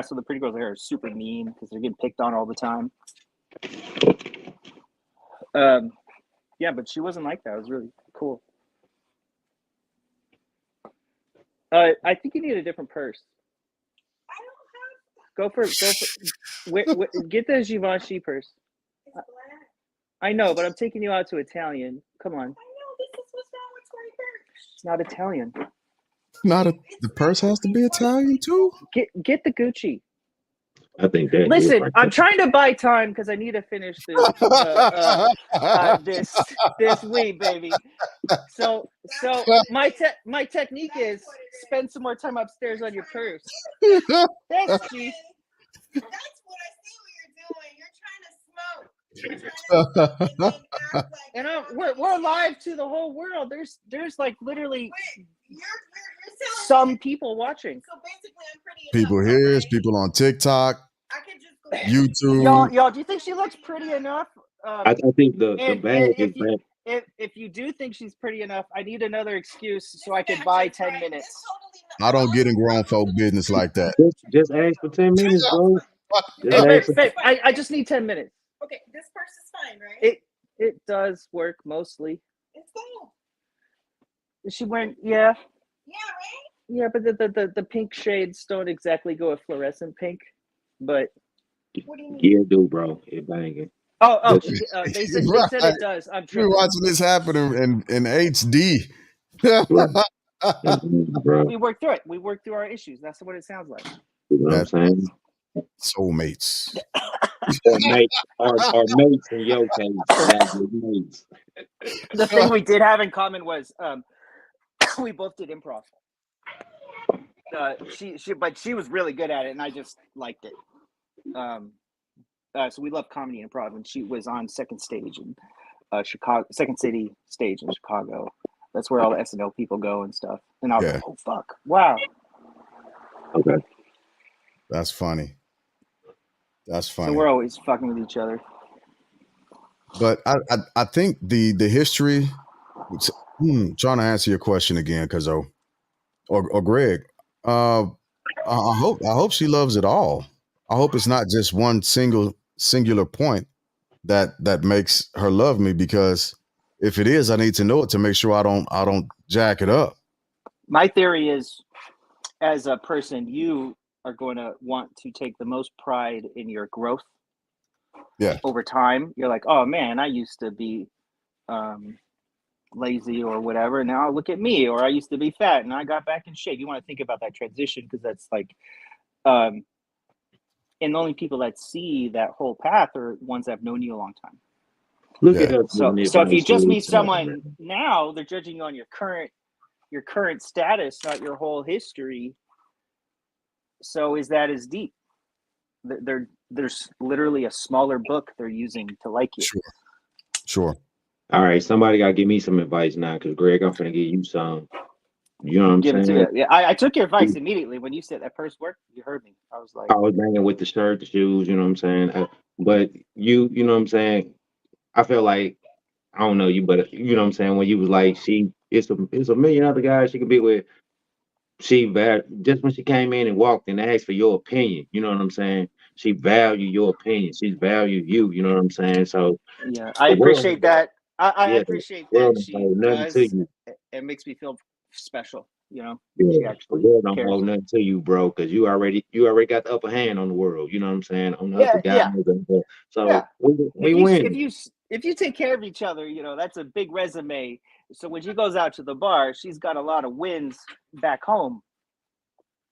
so the pretty girls there are super mean because they're getting picked on all the time. Yeah, but she wasn't like that. It was really cool. I think you need a different purse. I don't have. Get the Givenchy purse. It's black. I know, but I'm taking you out to Italian. Come on. I know this is what's wrong with my purse. It's not Italian. The purse has to be Italian too. Get the Gucci. I think that. Listen, I'm trying to buy time because I need to finish this this week, baby. So my technique is spend some more time upstairs on your purse. Thanks, G. That's what I see what you're doing. You're trying to smoke. And we're live to the whole world. There's like literally you're some people watching. So basically, I'm pretty. People here, people on TikTok, I could just go YouTube. Y'all, do you think she looks pretty enough? I think the bag is bad. If you do think she's pretty enough, I need another excuse so I can buy 10 minutes. I don't get in grown folk business like that. Just ask for 10 minutes, bro. Babe, I just need 10 minutes. Okay, this purse is fine, right? It does work mostly. It's cool. Is she wearing? Yeah. Yeah, right. Yeah, but the pink shades don't exactly go with fluorescent pink, but. What do you mean? Yeah, do, bro. It banging. Oh, they said it does. I'm We're watching this happen in HD. We worked through it. We worked through our issues. That's what it sounds like. You know what I'm saying? Soulmates. Or mates in your case. Mates. The thing we did have in common was we both did improv. But she was really good at it, and I just liked it. So we love comedy and improv, and she was on Second Stage in Chicago, Second City Stage in Chicago. That's where all the SNL people go and stuff. And I was like, oh fuck, wow. Okay. That's funny. So we're always fucking with each other. But I think the history Trying to answer your question again, because or Greg, I hope she loves it all. I hope it's not just one singular point that makes her love me, because if it is, I need to know it to make sure I don't jack it up. My theory is, as a person, you are going to want to take the most pride in your growth. Yeah. Over time, you're like, oh man, I used to be lazy or whatever. Now look at me. Or I used to be fat and I got back in shape. You want to think about that transition, because that's like, and the only people that see that whole path are ones that have known you a long time. Look Yeah. at us. So if you just meet someone now, they're judging you on your current status, not your whole history. So is that as deep? There's literally a smaller book they're using to like you. Sure. All right, somebody got to give me some advice now, because Greg, I'm finna give you some. You know what I'm Give it saying? to you. Yeah, I took your advice immediately when you said that first word. You heard me. I was like, I was banging with the shirt, the shoes. You know what I'm saying? But you know what I'm saying? I feel like, I don't know you, but you know what I'm saying, when you was like, it's a million other guys she could be with. Just when she came in and walked and asked for your opinion, you know what I'm saying? She valued your opinion. She valued you. You know what I'm saying? So yeah, I the world, appreciate that. I yeah, the appreciate world that don't she hold nothing to does. you. It makes me feel special. She Yeah, the actually world don't cares. hold nothing to you, bro, because you already got the upper hand on the world. You know what I'm saying? On the Yeah, other guys, yeah, so yeah. we win. If you take care of each other, that's a big resume. So when she goes out to the bar, she's got a lot of wins back home.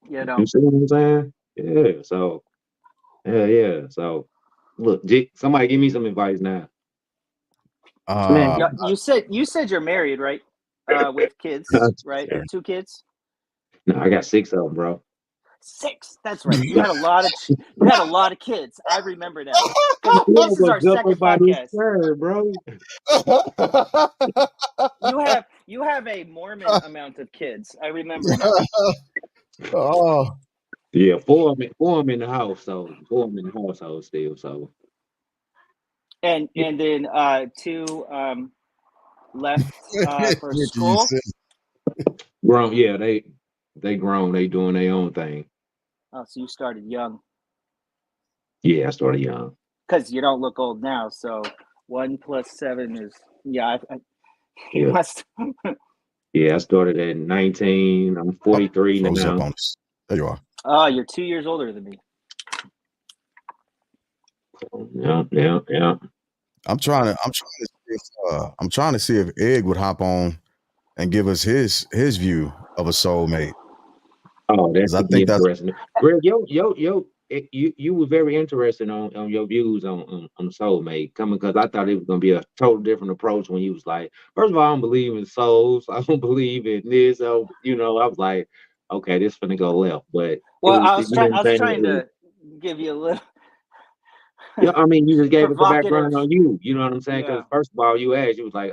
You see what I'm saying? Yeah. So yeah. So look, somebody give me some advice now. Man, Yeah, you said you're married, right? With kids, right? 2 kids. no, I got 6 of them, bro. 6. That's right. You had a lot of kids. I remember that, because Yeah, this is but our jump second about this podcast. curve, bro. You have a Mormon amount of kids. I remember now. Oh, Yeah, 4 of them in the house, so 4 of them in the household still. So And yeah, then 2 left for Ricky, you school. grown. Yeah, they grown. They doing their own thing. Oh, so you started young, Yeah, I started young. because you don't look old now. So 1 plus 7 is, yeah. You Yeah, must. yeah, I started at 19. I'm 43 froze up now. on us. There you are. Oh, you're 2 years older than me. Yeah. I'm trying to see if Egg would hop on and give us his view of a soulmate, Oh, that because I could be think that's interesting. Greg, you were very interested on your views on Soulmate coming, because I thought it was gonna be a total different approach when you was like, first of all, I don't believe in souls. I don't believe in this. So, I was like, okay, this finna go left. But it Well, was, you know what I I'm was saying? trying to give you a little Yeah, I mean, you just gave us the provocative. background on you. You know what I'm saying? Because Yeah. first of all, you asked, you was like,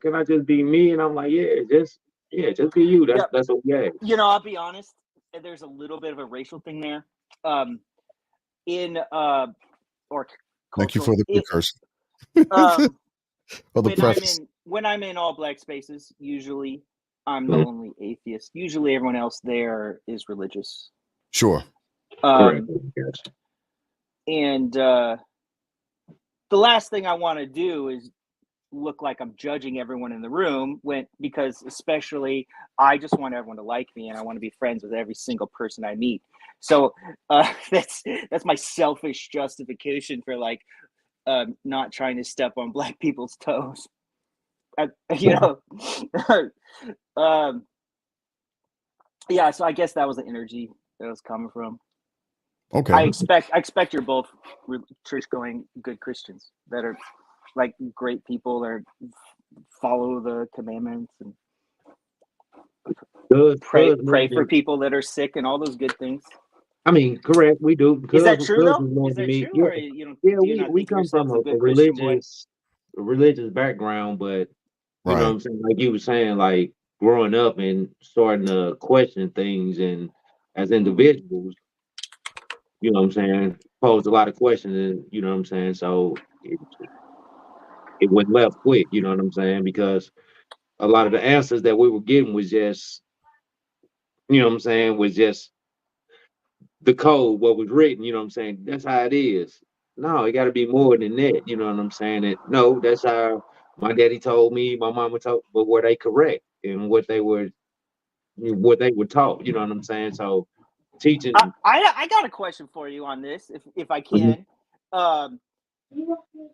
can I just be me? And I'm like, just be you. That's Yep. that's what we asked. I'll be honest. There's a little bit of a racial thing there. In or thank you cultural. for the precursor, Um, for the when I'm preface. in all black spaces, usually I'm the Mhm. only atheist. Usually everyone else there is religious. Sure. Correct. Yes. And the last thing I want to do is look like I'm judging everyone in the room, because especially I just want everyone to like me, and I want to be friends with every single person I meet. So that's my selfish justification for like not trying to step on black people's toes. um, yeah. So I guess that was the energy that was coming from. Okay. I expect you're both church going good Christians that are like great people that follow the commandments and pray for people that are sick and all those good things. I mean, correct. We do, Is because that true because though? we want Is to that meet. true, Yeah, or you don't yeah. do you not We think of come from yourself as a a good Christian boy? religious background, but you know what Right. I'm saying. Like you were saying, like growing up and starting to question things, and as individuals, you know what I'm saying, posed a lot of questions, and you know what I'm saying. So it went left quick. You know what I'm saying, because a lot of the answers that we were getting was just, you know what I'm saying, was just the code, what was written, you know what I'm saying? That's how it is. No, it got to be more than that, you know what I'm saying? No, that's how my daddy told me, my mama told, but were they correct in what they were taught, you know what I'm saying? So teaching. I got a question for you on this, if I can. Um,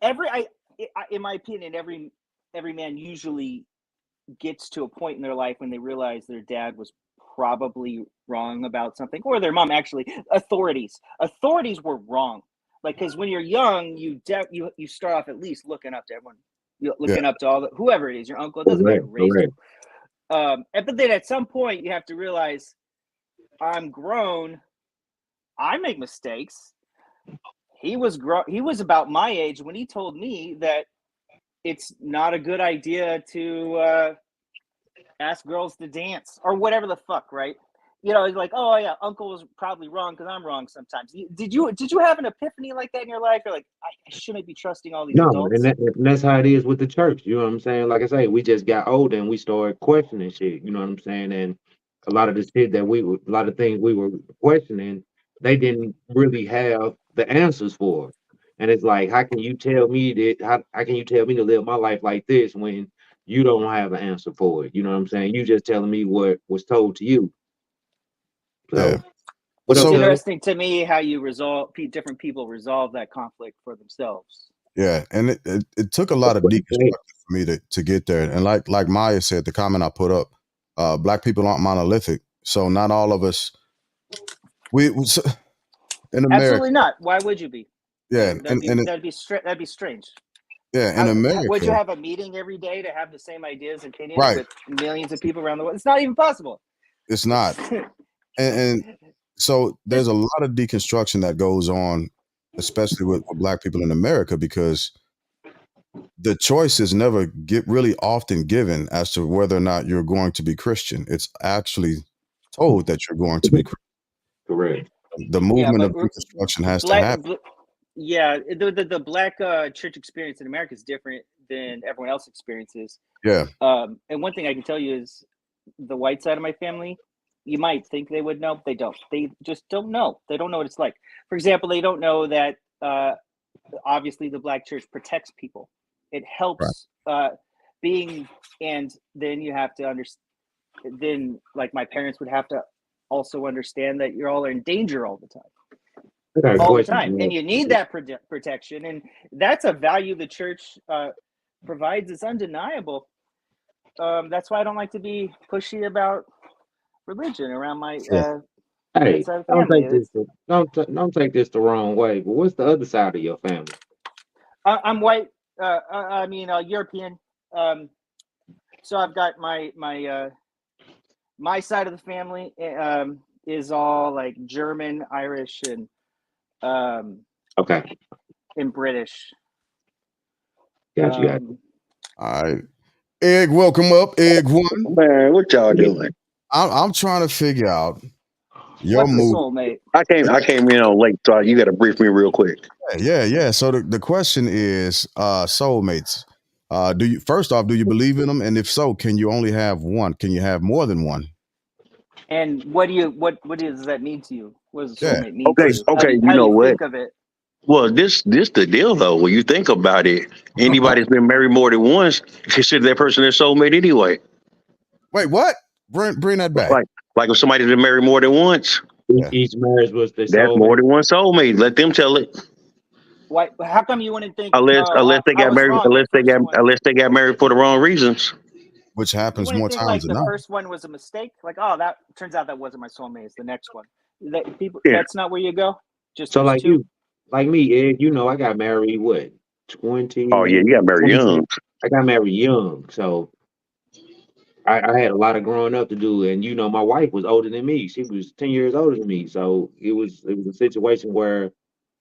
in my opinion, every man usually gets to a point in their life when they realize their dad was probably wrong about something, or their mom. Actually, authorities were wrong. Like, because when you're young, you start off at least looking up to everyone, looking up to whoever it is, your uncle. It doesn't matter who raised you. But then at some point, you have to realize, I'm grown. I make mistakes. He was about my age when he told me that it's not a good idea to ask girls to dance or whatever the fuck, right? You know, it's like, oh yeah, uncle was probably wrong because I'm wrong sometimes. Did you have an epiphany like that in your life? You're like, I shouldn't be trusting all these No, adults. and that's how it is with the church. You know what I'm saying? Like I say, we just got older and we started questioning shit. You know what I'm saying? And a lot of the shit that a lot of things we were questioning, they didn't really have the answers for. And it's like, how can you tell me that? How can you tell me to live my life like this when you don't have an answer for it? You know what I'm saying? You just telling me what was told to you. So, Yeah. what It's else, Sonny? interesting to me how you different people resolve that conflict for themselves. Yeah, and it took a lot of What you say? deconstruction for me to get there. And like Maya said, the comment I put up, black people aren't monolithic, so not all of us. So, in America, Absolutely not. Why would you be? yeah, That'd be strange. yeah, in Would you America, have a meeting every day to have the same ideas and opinions right? with millions of people around the world? It's not even possible. It's not, and so there's a lot of deconstruction that goes on, especially with black people in America, because the choice is never really often given as to whether or not you're going to be Christian. It's actually told that you're going to be Christian. Correct. The Yeah, movement but of deconstruction has to black, happen. yeah, the black church experience in America is different than everyone else experiences. Yeah, And one thing I can tell you is the white side of my family, you might think they would know, they don't. They just don't know. They don't know what it's like. For example, they don't know that obviously the black church protects people. It right. helps and then you have to understand. Then, like, my parents would have to also understand that you're all in danger all the time. I got a All the question. time, and you need that protection, and that's a value the church provides. It's undeniable. That's why I don't like to be pushy about religion around my Yeah. Hey, side of the don't family. take this don't take this the wrong way. But what's the other side of your family? I'm white. I mean, European. So I've got my side of the family is all like German, Irish, Okay, and British. got you. All right. Egg, welcome up. Egg one. Man, what y'all doing? I'm trying to figure out your What's a move. soulmate? I came in on late, so you got to brief me real quick. Yeah. So the question is, soulmates. Do you first off, do you believe in them? And if so, can you only have one? Can you have more than one? And what does that mean to you? What does a Yeah. soulmate mean Okay, to you? okay, How you do know you what? think of it? Well, this the deal though. When you think about it, anybody that's been married more than once consider that person their soulmate anyway. Wait, what? Bring that back. Like if somebody's been married more than once, Yeah. Each marriage was the that's more soulmate. than one soulmate. Let them tell it. Why? How come you wouldn't think? Unless they I got was married, wrong. The first one. unless they got married for the wrong reasons. Which You happens wouldn't more think times like than the not. first one was a mistake. Like, oh, that turns out that wasn't my soulmate. It's the next one. People. Yeah. That's not where you go. Just So there's like two. you, like me, Ed, you know, I got married what 20, Oh yeah, you got married 22? young. I got married young, so I had a lot of growing up to do. And you know, my wife was older than me. She was 10 years older than me. So it was a situation where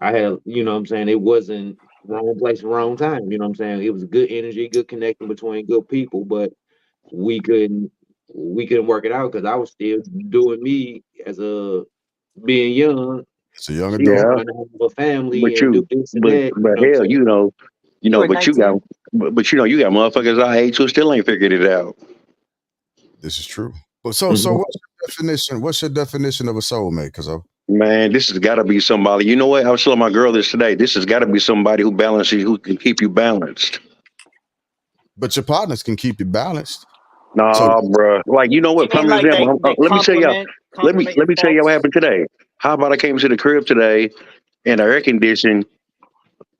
I had, you know what I'm saying, it wasn't wrong place, wrong time. You know what I'm saying? It was good energy, good connection between good people, but we couldn't we couldn't work it out because I was still doing me as a being young. It's a young She was adult. Yeah, trying to have a family but and do this and that. You but know what I'm hell, saying? You were but you got 19. But you know, you got motherfuckers our age who still ain't figured it out. This is true. But so what's your definition? What's your definition of a soulmate? Because Man, this has got to be somebody. You know what? I was telling my girl this today. This has got to be somebody who balances, who can keep you balanced. but your partners can keep you balanced. Nah, bro. Like, you know You what? mean Prime like example. they Let me tell y'all. compliment Let your me tell you what faults? happened today. How about I came to the crib today and the air conditioning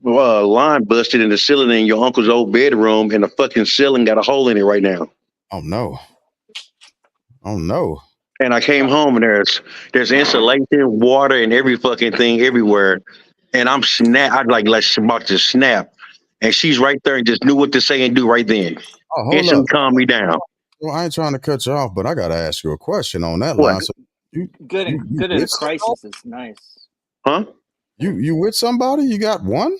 line busted in the ceiling in your uncle's old bedroom, and the fucking ceiling got a hole in it right now. Oh no. Oh no. And I came home and there's insulation, water, and every fucking thing everywhere. And I'd like about to snap. And she's right there and just knew what to say and do right then. Oh, hold Instantly up. calm me down. Well, I ain't trying to cut you off, but I gotta ask you a question on that What? line. So you Good in a with somebody? crisis is nice. Huh? You with somebody? You got one?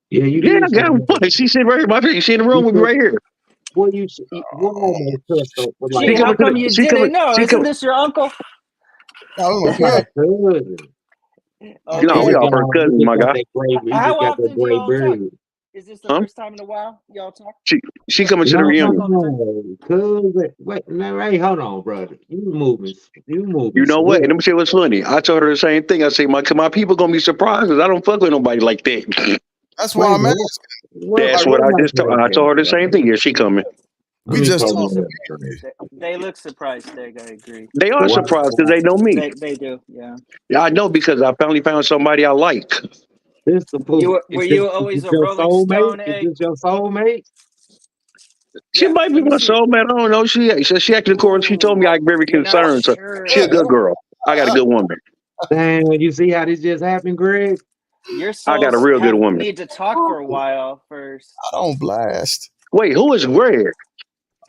Yeah, you Yeah, I did. got one. She sitting right here. My face. She in the room with me right here. Well, you almost touched on for Gee, like how come you didn't know? Isn't this your uncle? Oh, that's my cousin. Okay. No, we all first cousins, He my just got guy. that gray. He How just got that often do gray y'all talk? beard. Is this the Huh? first time in a while y'all talk? She coming to the reunion. Cousin, wait, no, hey, hold on, brother. You moving? You know what? Swift. And let me tell you what's funny. I told her the same thing. I say, my people gonna be surprised because I don't fuck with nobody like that. that's why I'm asking. That's what I just told. I told her the same thing. Yeah, she coming. We just They, talked. they look surprised. I agree. They are surprised because they know me. They do. Yeah. Yeah, I know because I finally found somebody I like. This the fool. Were you always Is a this your Rolling soulmate? Stone Is egg? this your soulmate? She might be let me my see. soulmate. I don't know. She acted according. She told me I'm very You're not concerned. So sure. she a good girl. I got a good woman. Dang, you see how this just happened, Greg? Your I got a souls real good woman. need to talk for a while first. I don't blast. Wait, who is Greg?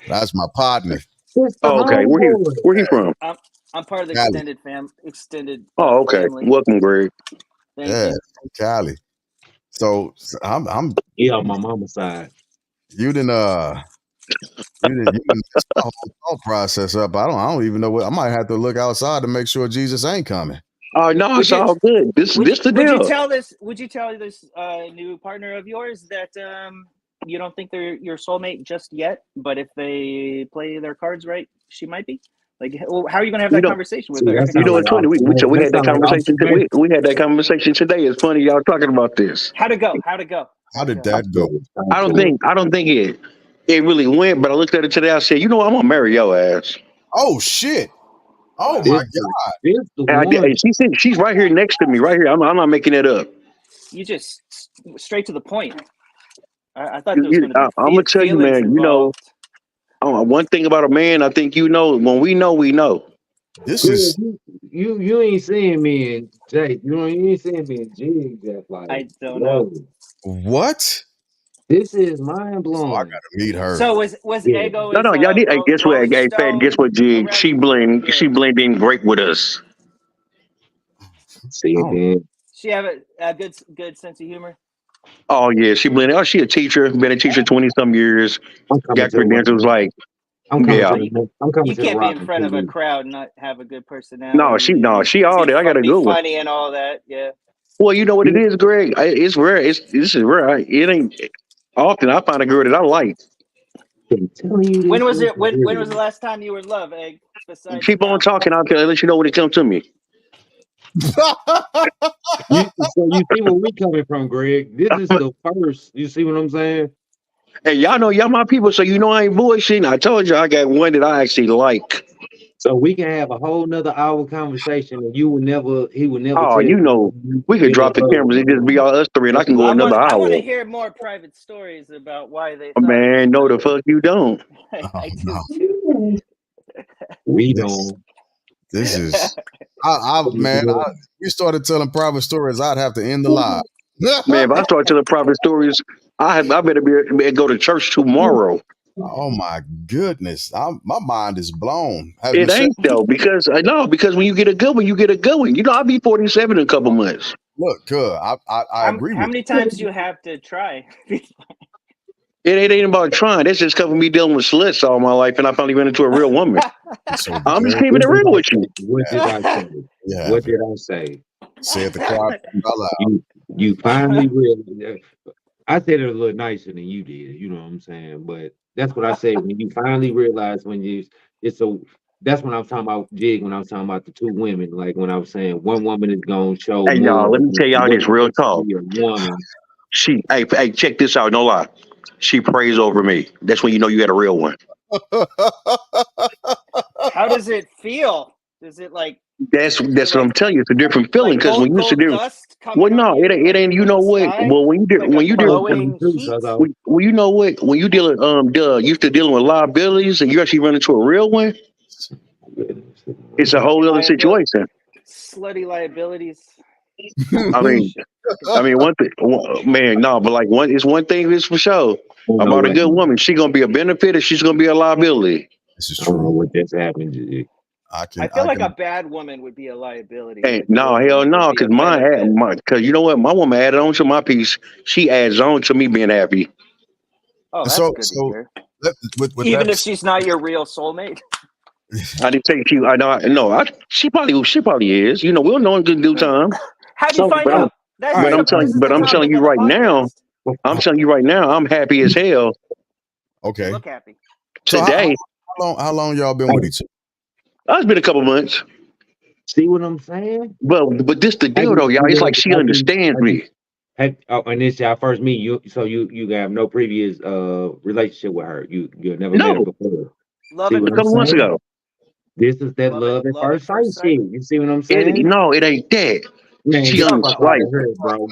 That's my partner. It's the Oh, okay. homeboy. Where he from? I'm part of the Cali. extended Oh, okay. family. Welcome, Greg. Thank Yeah, you. Cali. So I'm He on my mama's side. you didn't mess my whole thought process up. I don't even know what I might have to look outside to make sure Jesus ain't coming. Oh no, it's all good. This the Would you deal. tell this new partner of yours that you don't think they're your soulmate just yet, but if they play their cards right, she might be? Like, how are you going to have that conversation with her? You know, it's funny. We had that conversation. We had that conversation today. It's funny y'all talking about this. How'd it go? How did that go? I don't think it really went. But I looked at it today. I said, you know, what? I'm gonna marry your ass. Oh shit! Oh my god! And she said she's right here next to me, right here. I'm not making it up. You just straight to the point. I thought there was going to be I'm gonna tell you, man. involved. You know, one thing about a man, I think you know. When we know, we know. This is you ain't seeing me and Jake. You ain't seeing me and G. Just like I don't know. What? This is mind blowing. I gotta meet her. So was Ego? No, y'all need. Hey, guess what? Hey, Fed, guess what? G, she blended in great with us. See it then. She have a good sense of humor. Oh yeah, she blended. Oh, she a teacher. Been a teacher 20-some years. Got credentials. Like, I'm coming yeah. you can't be in front of a crowd and not have a good personality. No, she all that. I got a good one. Funny and all that. Yeah. Well, you know what it is, Greg. It's rare. This is rare. It ain't often. I find a girl that I like. When was it? When was the last time you were in love, Egg? Keep on talking. I'll let you know when it comes to me. So you see where we coming from, Greg. This is the first. You see what I'm saying? Hey, y'all know y'all my people, so you know I ain't bullshitting. I told you I got one that I actually like. So we can have a whole nother hour conversation, and he would never. Oh, you know, we could drop the cameras and just be all us three, and I can go another hour. I want to hear more private stories about why they. Man, no, the fuck you don't. I do. We don't. This is, we started telling private stories. I'd have to end the live. Man, if I start telling private stories, I better go to church tomorrow. Oh my goodness, my mind is blown. It ain't though, because when you get a good one, you get a good one. You know, I'll be 47 in a couple months. Look, I agree. How many times do you have to try? It ain't about trying. That's just because of me dealing with sluts all my life, and I finally ran into a real woman. I'm just keeping it real with you. What did I say? Yeah. What did I say? Said the choir. You finally realized. I said it a little nicer than you did. You know what I'm saying? But that's what I say when you finally realize when you it's a. That's when I was talking about Jig. When I was talking about the two women, like when I was saying one woman is gonna show Hey y'all, more let me than tell y'all what this it real takes to talk. be a woman. Hey, check this out. No lie. She prays over me. That's when you know you had a real one. How does it feel? Does it like That's feel what I'm like telling you. It's a different feeling because when you used to gold do, dust well, coming on no, you, it like ain't. You from know the what? sky? Well, when you do, Like a when you do, glowing heat? well, you know what? When you dealing, used to dealing with liabilities, and you actually run into a real one, it's a whole other situation. Slutty liabilities. I mean, one thing, man, no, but like one, it's one thing is for sure I don't know about a what good woman. She gonna be a benefit, or she's gonna be a liability. This is I don't know true. what just happened. Jig. I I feel like can a bad woman would be a liability. And a no, good hell woman would no, be a because benefit. because you know what, my woman added on to my piece. She adds on to me being happy. Oh, that's so good to hear. with Even that if she's not your real soulmate. I didn't say she. I know. No, she probably is. You know, we'll know in good due time. How do you So, find out? That's All right, this is but the I'm telling topic you of the right now. podcast. I'm telling you right now. I'm happy as hell You okay. look happy. So today. how long y'all been with each other? It's been a couple months, see what I'm saying? but this the Have deal though, you, y'all. It's like she understands have you, me. and this y'all first meet you, so you have no previous relationship with her. You never met her No, before. Love See at a what I'm couple months saying? ago. This is that love at love at first sight first sight. shit. You see what I'm saying? It ain't that. Man, She get the Come fuck out like of here, bro.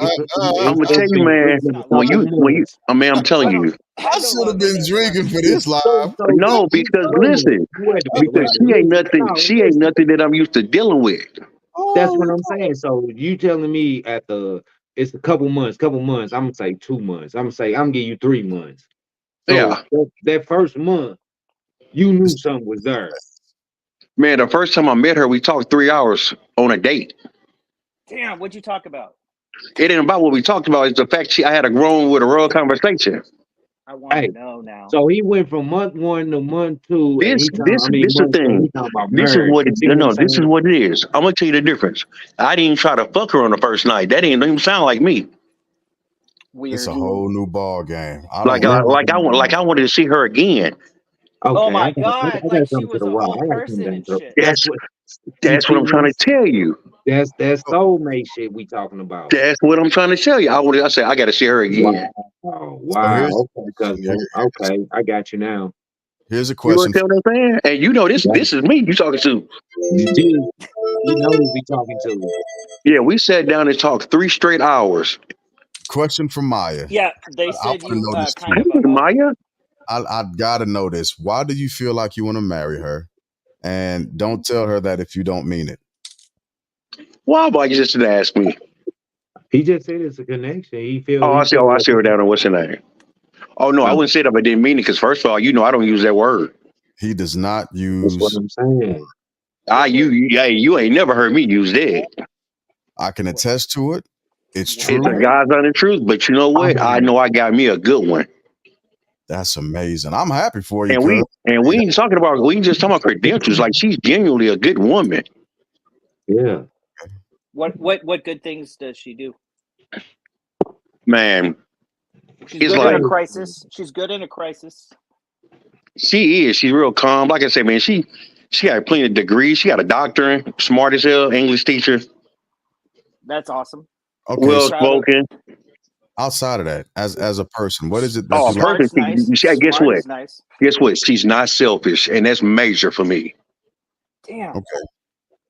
I'm gonna tell you, man. It's been a When couple you, months. I mean, I'm telling I don't you. I I don't should have love it been at drinking first. for this live. No, because Wait a minute. listen, because Listen. No, she ain't listen. nothing that I'm used to dealing with. That's what Oh, I'm saying. So you telling me it's a couple months, I'm gonna say 2 months. I'm gonna give you 3 months. So Yeah, that first month, you knew something was there. man. The first time I met her, we talked 3 hours on a date. Damn, what'd you talk about? It ain't about what we talked about. It's the fact I had a grown with a real conversation. I want to Hey, know now. so he went from month 1 to month 2, and This the month 2, thing. he talking about This is marriage. what You it. see what I'm No, this is saying? what it is. I'm gonna tell you the difference. I didn't try to fuck her on the first night. That ain't even sound like me. it's Weird. a whole new ball game. I Like don't. I Now, like I want like I wanted to see her again. Oh okay, my god, I like gotta she come to was the a rock. whole I gotta come person down and to shit. that's what you That's what see I'm what trying I'm to tell you. that's soulmate shit we talking about. That's what I'm trying to tell you. I said I got to see her again. Wow. Oh, So here's wow. the Okay, question. okay, I got you now. Here's a You question. understand what I'm saying? And you know this. Yeah. This is me. You talking to? You see, he know who we talking to. Yeah, we sat down and talked 3 straight hours. Question from Maya. Yeah, they I said want to you know this kind too. of Hey, Maya. I gotta know this. Why do you feel like you want to marry her? And don't tell her that if you don't mean it. Why about you just didn't ask me? He just said it's a connection. Oh, He feel I like see her down there. What's her name? Oh no, I no, wouldn't say that if I didn't mean it. Because first of all, you know I don't use that word. He does not that's what use. I'm saying. You ain't never heard me use that. I can attest to it. It's It's a true. Word? God's honest truth. But you know I what? I have. know I got me a good one. That's amazing. I'm happy for you, And cuz. we ain't talking about we ain't just talking about credentials. Like she's genuinely a good woman. Yeah. What good things does she do? Man, She's it's good in like a crisis. She's good in a crisis. she is. She's real calm. Like I said, man, she got plenty of degrees. She got a doctorate, smart as hell, English teacher, That's awesome. Okay, well so Proud of spoken. outside of that, as a person, what is it that Oh, you a like? person. smart's nice. Guess Smart what? is nice. Guess what? She's not selfish, and that's major for me. Damn. Okay.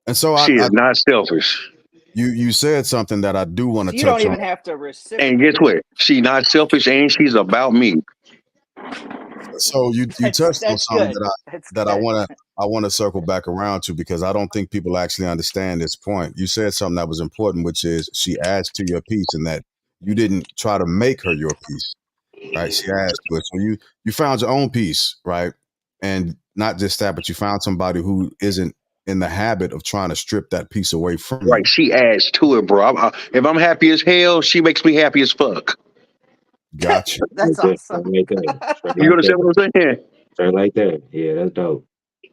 And so She is not selfish. you said something that I do want to So you don't touch on. even have to And guess reciprocate. what? She's not selfish, and she's about me. So you touched on That's something good. That's that good. I want to circle back around to because I don't think people actually understand this point. You said something that was important, which is she adds to your piece, and that you didn't try to make her your piece, right? She adds to it. So you found your own piece, right? And not just that, but you found somebody who isn't in the habit of trying to strip that piece away from Right? you. She adds to it, bro. If I'm happy as hell, she makes me happy as fuck. Gotcha. That's awesome. Straight You like understand that. what I'm saying? Straight like that. Yeah, that's dope.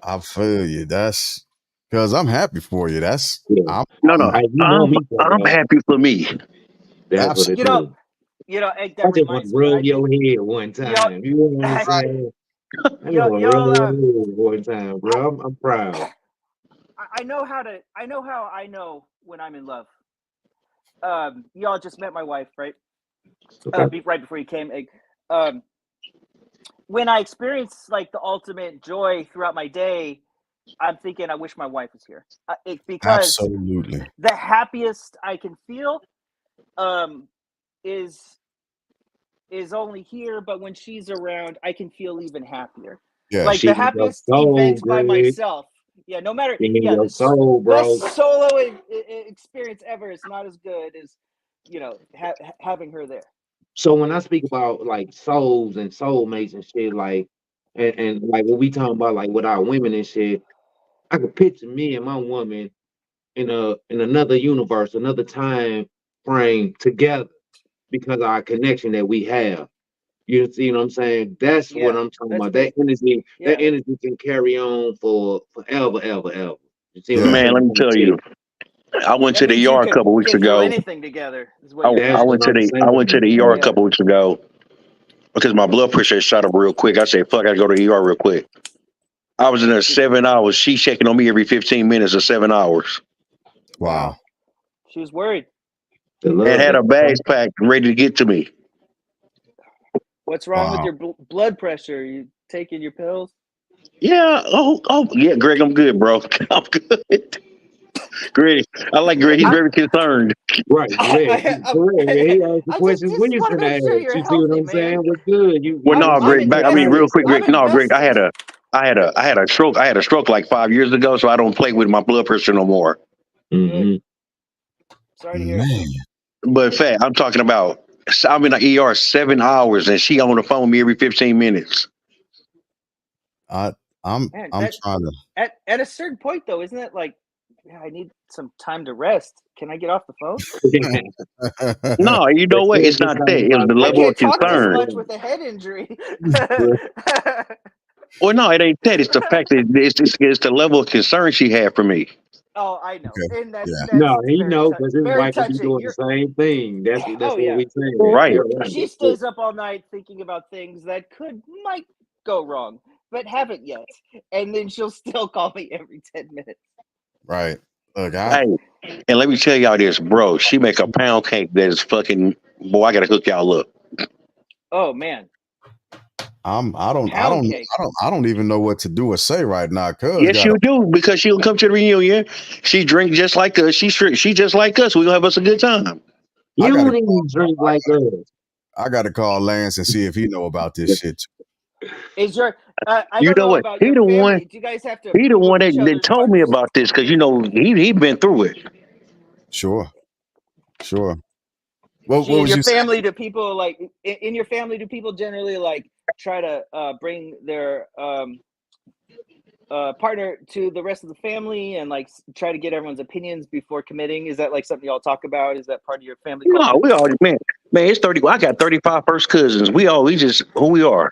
I feel you. That's because I'm happy for you. Yeah. No, no. I'm You know me, I'm bro. happy for me. That's what it You know, absolutely. is. Egg, I that just want to reminds me. rub your head one time. You know what I'm saying? I just want to rub your head one time, bro. I'm proud. I know how I know when I'm in love. Y'all just met my wife, right? Okay. Right before you came, Egg. When I experience like the ultimate joy throughout my day, I'm thinking I wish my wife was here. Because Absolutely. the happiest I can feel is only here, but when she's around, I can feel even happier. Yeah. Like She the in your happiest soul, events by Greg. myself. Yeah, no matter. She in Yeah, your the soul, bro. best solo experience ever is not as good as having her there. So when I speak about like souls and soulmates and shit, like and like when we talking about like with our women and shit, I could picture me and my woman in another universe, another time frame together because of our connection that we have. You see what I'm saying? That's what Yeah, I'm talking that's about. big. That Yeah, energy can carry on for forever, ever, ever. You see what I'm Yeah. Man, let me saying? tell you, I went that to the means you ER a couple weeks can feel ago. anything together. Is what you're That's I telling went what me. to I'm the I went to saying. the ER a Yeah. couple weeks ago because my blood pressure had shot up real quick. I said, "Fuck, I gotta go to the ER real quick." I was in there 7 hours. She checking on me every 15 minutes or 7 hours, Wow. She was worried. The and love had her and bags packed, ready to get to me. What's wrong with Wow. your blood pressure? You taking your pills? Yeah. Oh, yeah, Greg, I'm good, bro. I'm good. Greg, I like Greg. He's very concerned. right, correct. Correct. He asked the I questions just we was want to gonna make ask. sure you're You see what healthy, I'm saying? man. What's good? Well, You no, I'm Greg. Back. I mean, real invested. quick, I'm Greg. No, Greg. invested. I had a stroke. I had a stroke like 5 years ago, so I don't play with my blood pressure no more. Good. hmm Sorry to hear it. Man. But fat, I'm talking about. I'm in the ER 7 hours, and she on the phone with me every 15 minutes. I'm Man, I'm that trying to at a certain point though, isn't it like, yeah, I need some time to rest. Can I get off the phone? No, you know what? It's not that. It was the I level of can't talk this concern. much with a head injury. Well, no, it ain't that. It's the fact that it's the level of concern she had for me. Oh, I know, Okay. and Yeah. that's No, he very knows because his very wife will be touching. doing the same thing. That's Oh what yeah, we saying. Right. You're right. she stays up all night thinking about things that might go wrong, but haven't yet, and then she'll still call me every 10 minutes. Right. Look, Hey, and let me tell y'all this, bro. She make a pound cake that is fucking boy. I gotta hook y'all up. Oh man, I don't pound cake. I don't even know what to do or say right now. Cuz Yes, got you a do because she'll come to the reunion. She drink just like us. She just like us. We gonna have us a good time. I You gotta didn't drink like us. I gotta call Lance and see if he know about this shit. Is your I You don't know know what? about He your the one. family. Do you guys have to He the approve one of each that other's told me partners? about this because you know he been through it. Sure. Sure. What Gee, in was your you saying? family, do people like in your family? Do people generally like try to bring their partner to the rest of the family and like try to get everyone's opinions before committing? Is that like something y'all talk about? Is that part of your family No, culture? we all man. It's 30. I got 35 first cousins. We just who we are.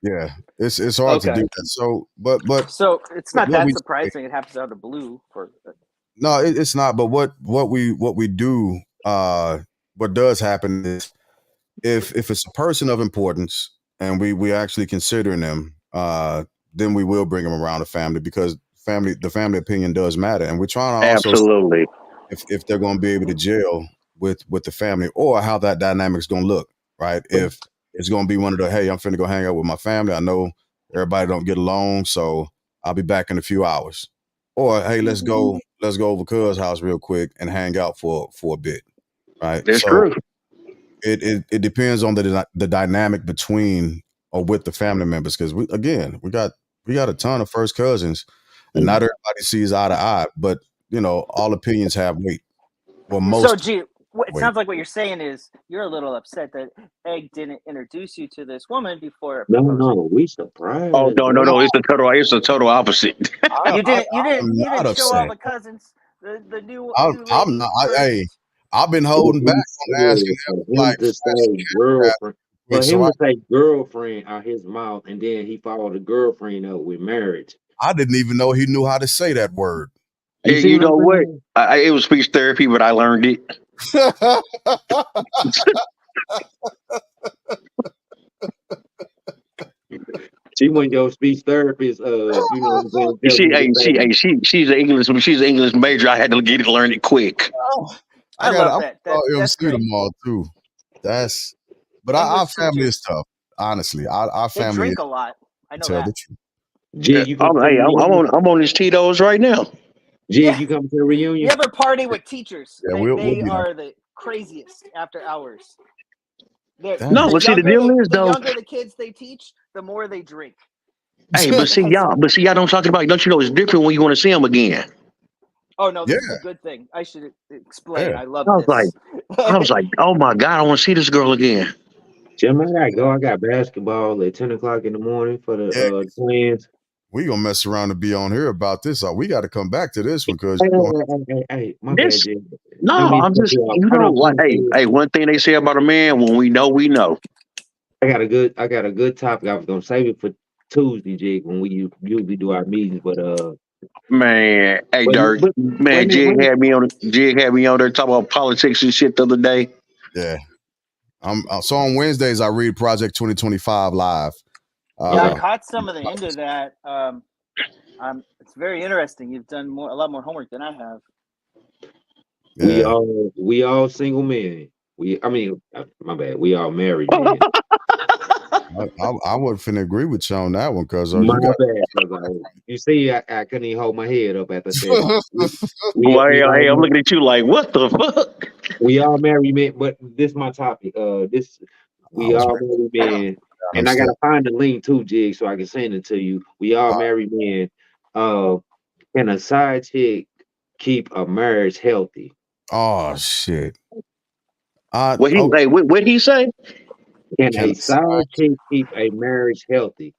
Yeah. It's hard to do Okay, that. So but so it's not what that we say, surprising. It happens out of the blue for. no, it's not. But what we do, what does happen is if it's a person of importance and we actually considering them, then we will bring them around the family because the family opinion does matter, and we're trying to also see Absolutely. if they're going to be able to gel with the family or how that dynamic's going to look, right? If it's going to be one of the, hey, I'm finna go hang out with my family. I know everybody don't get along, so I'll be back in a few hours. Or hey, let's go over Cuz house real quick and hang out for a bit, right? That's So true. it depends on the dynamic between or with the family members because we got a ton of first cousins and not everybody sees eye to eye, but all opinions have weight. Well, So, most gee, it weight. sounds like what you're saying is you're a little upset that Egg didn't introduce you to this woman before No, proposing. no, we Oh surprised, no, no, bro. no. It's the total opposite. I, You I, didn't. You I didn't. am You not didn't show all upset. the cousins the new I'm lady not. Hey, first. I've been It holding back was on asking for her for him like to say girlfriend, quick, for so him to say girlfriend out his mouth, and then he followed the girlfriend up with marriage. I didn't even know he knew how to say that word. You see You what I'm know what? saying? It was speech therapy, but I learned it. She went your speech therapist. You know what I'm saying? Tell She, you hey, to she, say. hey, she's an English major. I had to get it, learn it quick. Oh, I I'm love that. call That's MC great. tomorrow too. That's but our English family is teachers, tough. Honestly, our they family drink is a lot. I know tell the that. truth. Jig, you come to the Hey, reunion? I'm on these Tito's right now. Jig, Yeah. you come to the You reunion? ever party with teachers? Yeah, They we'll they be there. are the craziest after hours. The No, Dang. but see, the younger deal is the though. younger the kids they teach, the more they drink. Hey, but see, That's, y'all don't talk about. Don't you know it's different when you want to see them again? oh no, Yeah, this is a good thing. I should explain. yeah. I love I was like, this. oh my god, I want to see this girl again. Jim, I gotta go. I got basketball at 10 o'clock in the morning for the Yeah. Twins. We gonna mess around and be on here about this. We got to come back to this one because Hey, you gonna hey, my bad, This Jig. Didn't no, mean to I'm cut just you off. you Hold know on, what? hold on. Hey, one thing they say about a man when we know, we know. I got a good topic. I was gonna save it for Tuesday, Jig, when we usually do our meetings. But Man, hey but Dirk, but wait a man, minute, wait a minute. Jig had me on there talking about politics and shit the other day. yeah. So on Wednesdays I read Project 2025 live. Yeah, I Okay. caught some of the end of that. It's very interesting. You've done a lot more homework than I have. Yeah. We all single men. I mean, my bad. We all married men. I would finna agree with you on that one because My you got bad, brother. You see, I couldn't even hold my head up after I said Well, hey, I'm all looking at you like, what the fuck? we all married men. But this is my topic. I We was all ready. married men, I'm and I still. gotta find the link too, Jig, so I can send it to you. We all married men. Uh, can a side chick keep a marriage healthy? Oh shit. Hey, what he say? Can Can a side chick keep a marriage healthy?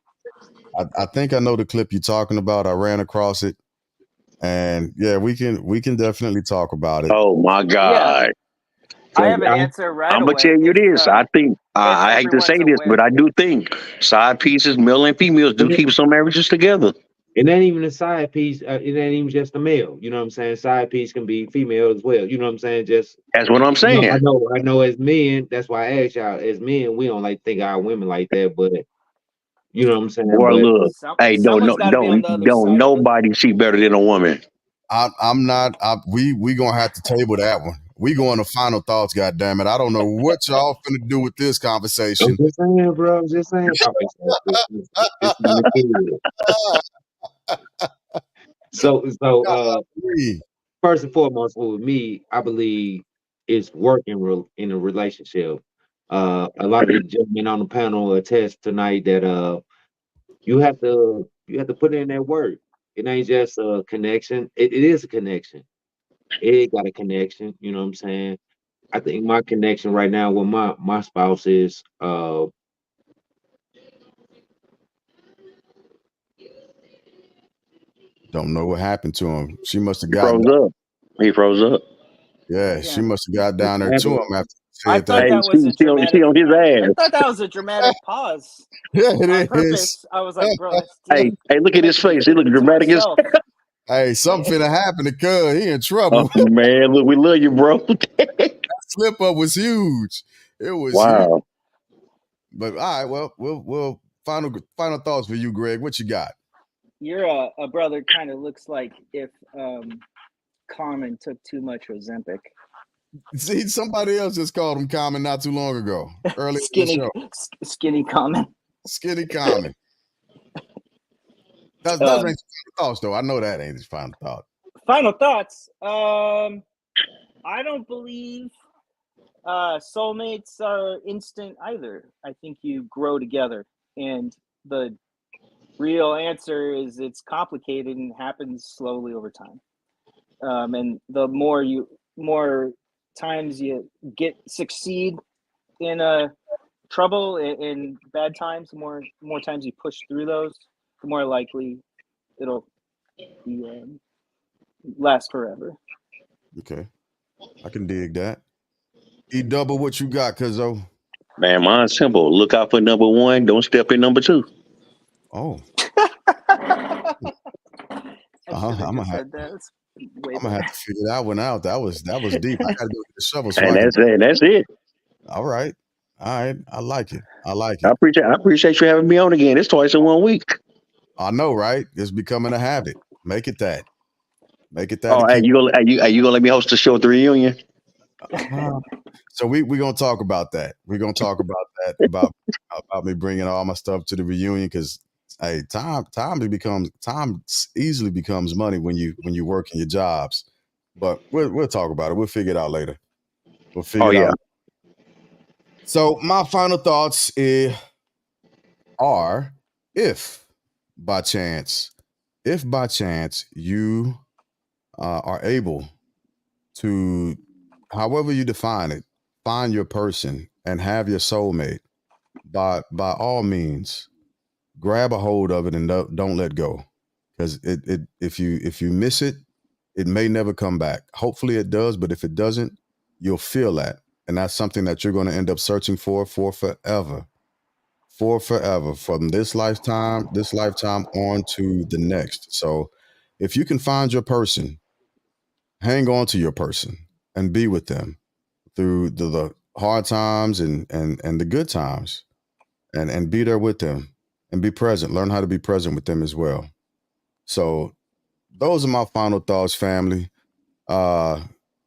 I think I know the clip you're talking about. I ran across it, and yeah, we can definitely talk about it. Oh my Yeah, god. I 'Cause have an answer right I'm gonna tell away you this. I think if I hate to say everyone's this, but aware. I do think side pieces, male and females, do keep some marriages together. it ain't even a side piece. It ain't even just a male. You know what I'm saying? Side piece can be female as well. You know what I'm saying? Just That's what I'm I saying. know. I know. As men, that's why I asked y'all. As men, we don't like think our women like that, but you know what I'm saying. Boy, But look, hey, Someone's got to be on the other don't side of it. nobody see better than a woman. I'm not. We gonna have to table that one. We going to final thoughts. God damn it! I don't know what y'all finna do with this I'm conversation. just saying, bro. I'm just saying. Oh, it's not a kid. So, Golly. first and foremost, with me, I believe it's working in a relationship. A lot of the gentlemen on the panel attest tonight that you have to put in that work. It ain't just a connection. It is a connection. It got a connection. You know what I'm saying? I think my connection right now with my spouse is Don't know what happened to him. She must have He got. froze up. He froze up. Yeah, she Yeah, must have got down there to happening. him after she I said thought that. Hey, that was a she dramatic. on his I ass. thought that was a dramatic pause Yeah, on it is. purpose. I was like, bro, that's still Hey, look at his connected. face. He look To dramatic as. myself. Hey, something finna happen to Cuz. He in Oh trouble. man, look, we love you, bro. Slip up was huge. It was huge. Wow. But all right, well, we'll final thoughts for you, Greg. What you got? Your a brother kind of looks like if Common took too much Ozempic. See, somebody else just called him Common not too long ago. Earlier in the show. Skinny Common. Skinny Common. That's ain't his final thoughts, though. I know that ain't his final thought. Final thoughts. I don't believe soulmates are instant either. I think you grow together, and the real answer is it's complicated and happens slowly over time. And the more times you succeed in trouble in bad times, more times you push through those, the more likely it'll be last forever. Okay. I can dig that. Double what you got, Cuzzo. Man, mine's simple. Look out for number one. Don't step in number two. Oh. I should have I'm just said that. It's way gonna have better. to figure that one out. That was deep. I gotta go get the shovel so And I can. that's it. All right. All right. I like it. I like I it. appreciate you having me on again. It's twice in 1 week. I know, right? It's becoming a habit. Make it that. Make it that Oh, and hey, keep. you gonna let me host the show at the reunion? So we're gonna talk about that. We're gonna talk about that about me bringing all my stuff to the reunion because hey, time easily becomes money when you work in your jobs. But we'll talk about it. We'll figure it out later. We'll figure Oh it yeah. out. So my final thoughts are if by chance you are able to, however you define it, find your person and have your soulmate, by all means, grab a hold of it and don't let go. Because if you miss it, it may never come back. Hopefully it does, but if it doesn't, you'll feel that. And that's something that you're going to end up searching for forever. For forever. From this lifetime on to the next. So if you can find your person, hang on to your person and be with them through the hard times and the good times and be there with them and be present. Learn how to be present with them as well. So those are my final thoughts, family. Uh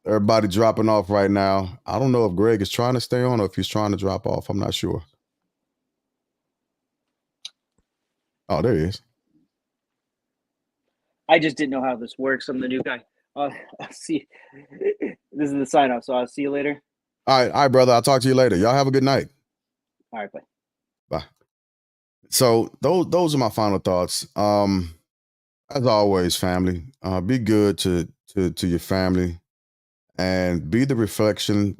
Everybody dropping off right now. I don't know if Greg is trying to stay on or if he's trying to drop off. I'm not sure. Oh, there he is. I just didn't know how this works. I'm the new guy. I'll see. This is the sign off, so I'll see you later. All right, brother. I'll talk to you later. Y'all have a good night. All right, bye. Bye. So those are my final thoughts. As always, family, be good to your family and be the reflection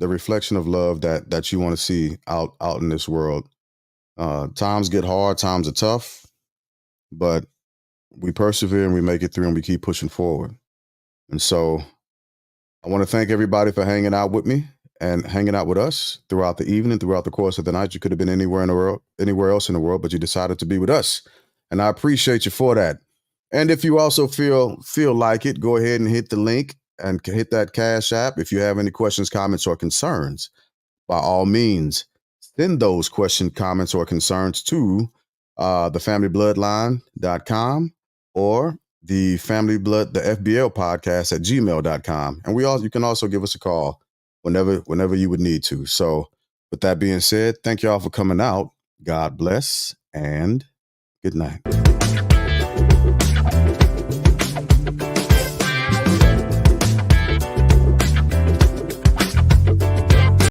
of love that you want to see out in this world. Times get hard, times are tough, but we persevere and we make it through and we keep pushing forward. And so I want to thank everybody for hanging out with me and hanging out with us throughout the evening, throughout the course of the night. You could have been anywhere in the world, anywhere else in the world, but you decided to be with us. And I appreciate you for that. And if you also feel like it, go ahead and hit the link and hit that Cash App. If you have any questions, comments, or concerns, by all means, send those questions, comments, or concerns to thefamilybloodline.com or the FBL podcast at gmail.com. And you can also give us a call whenever you would need to. So with that being said, thank y'all for coming out. God bless and good night.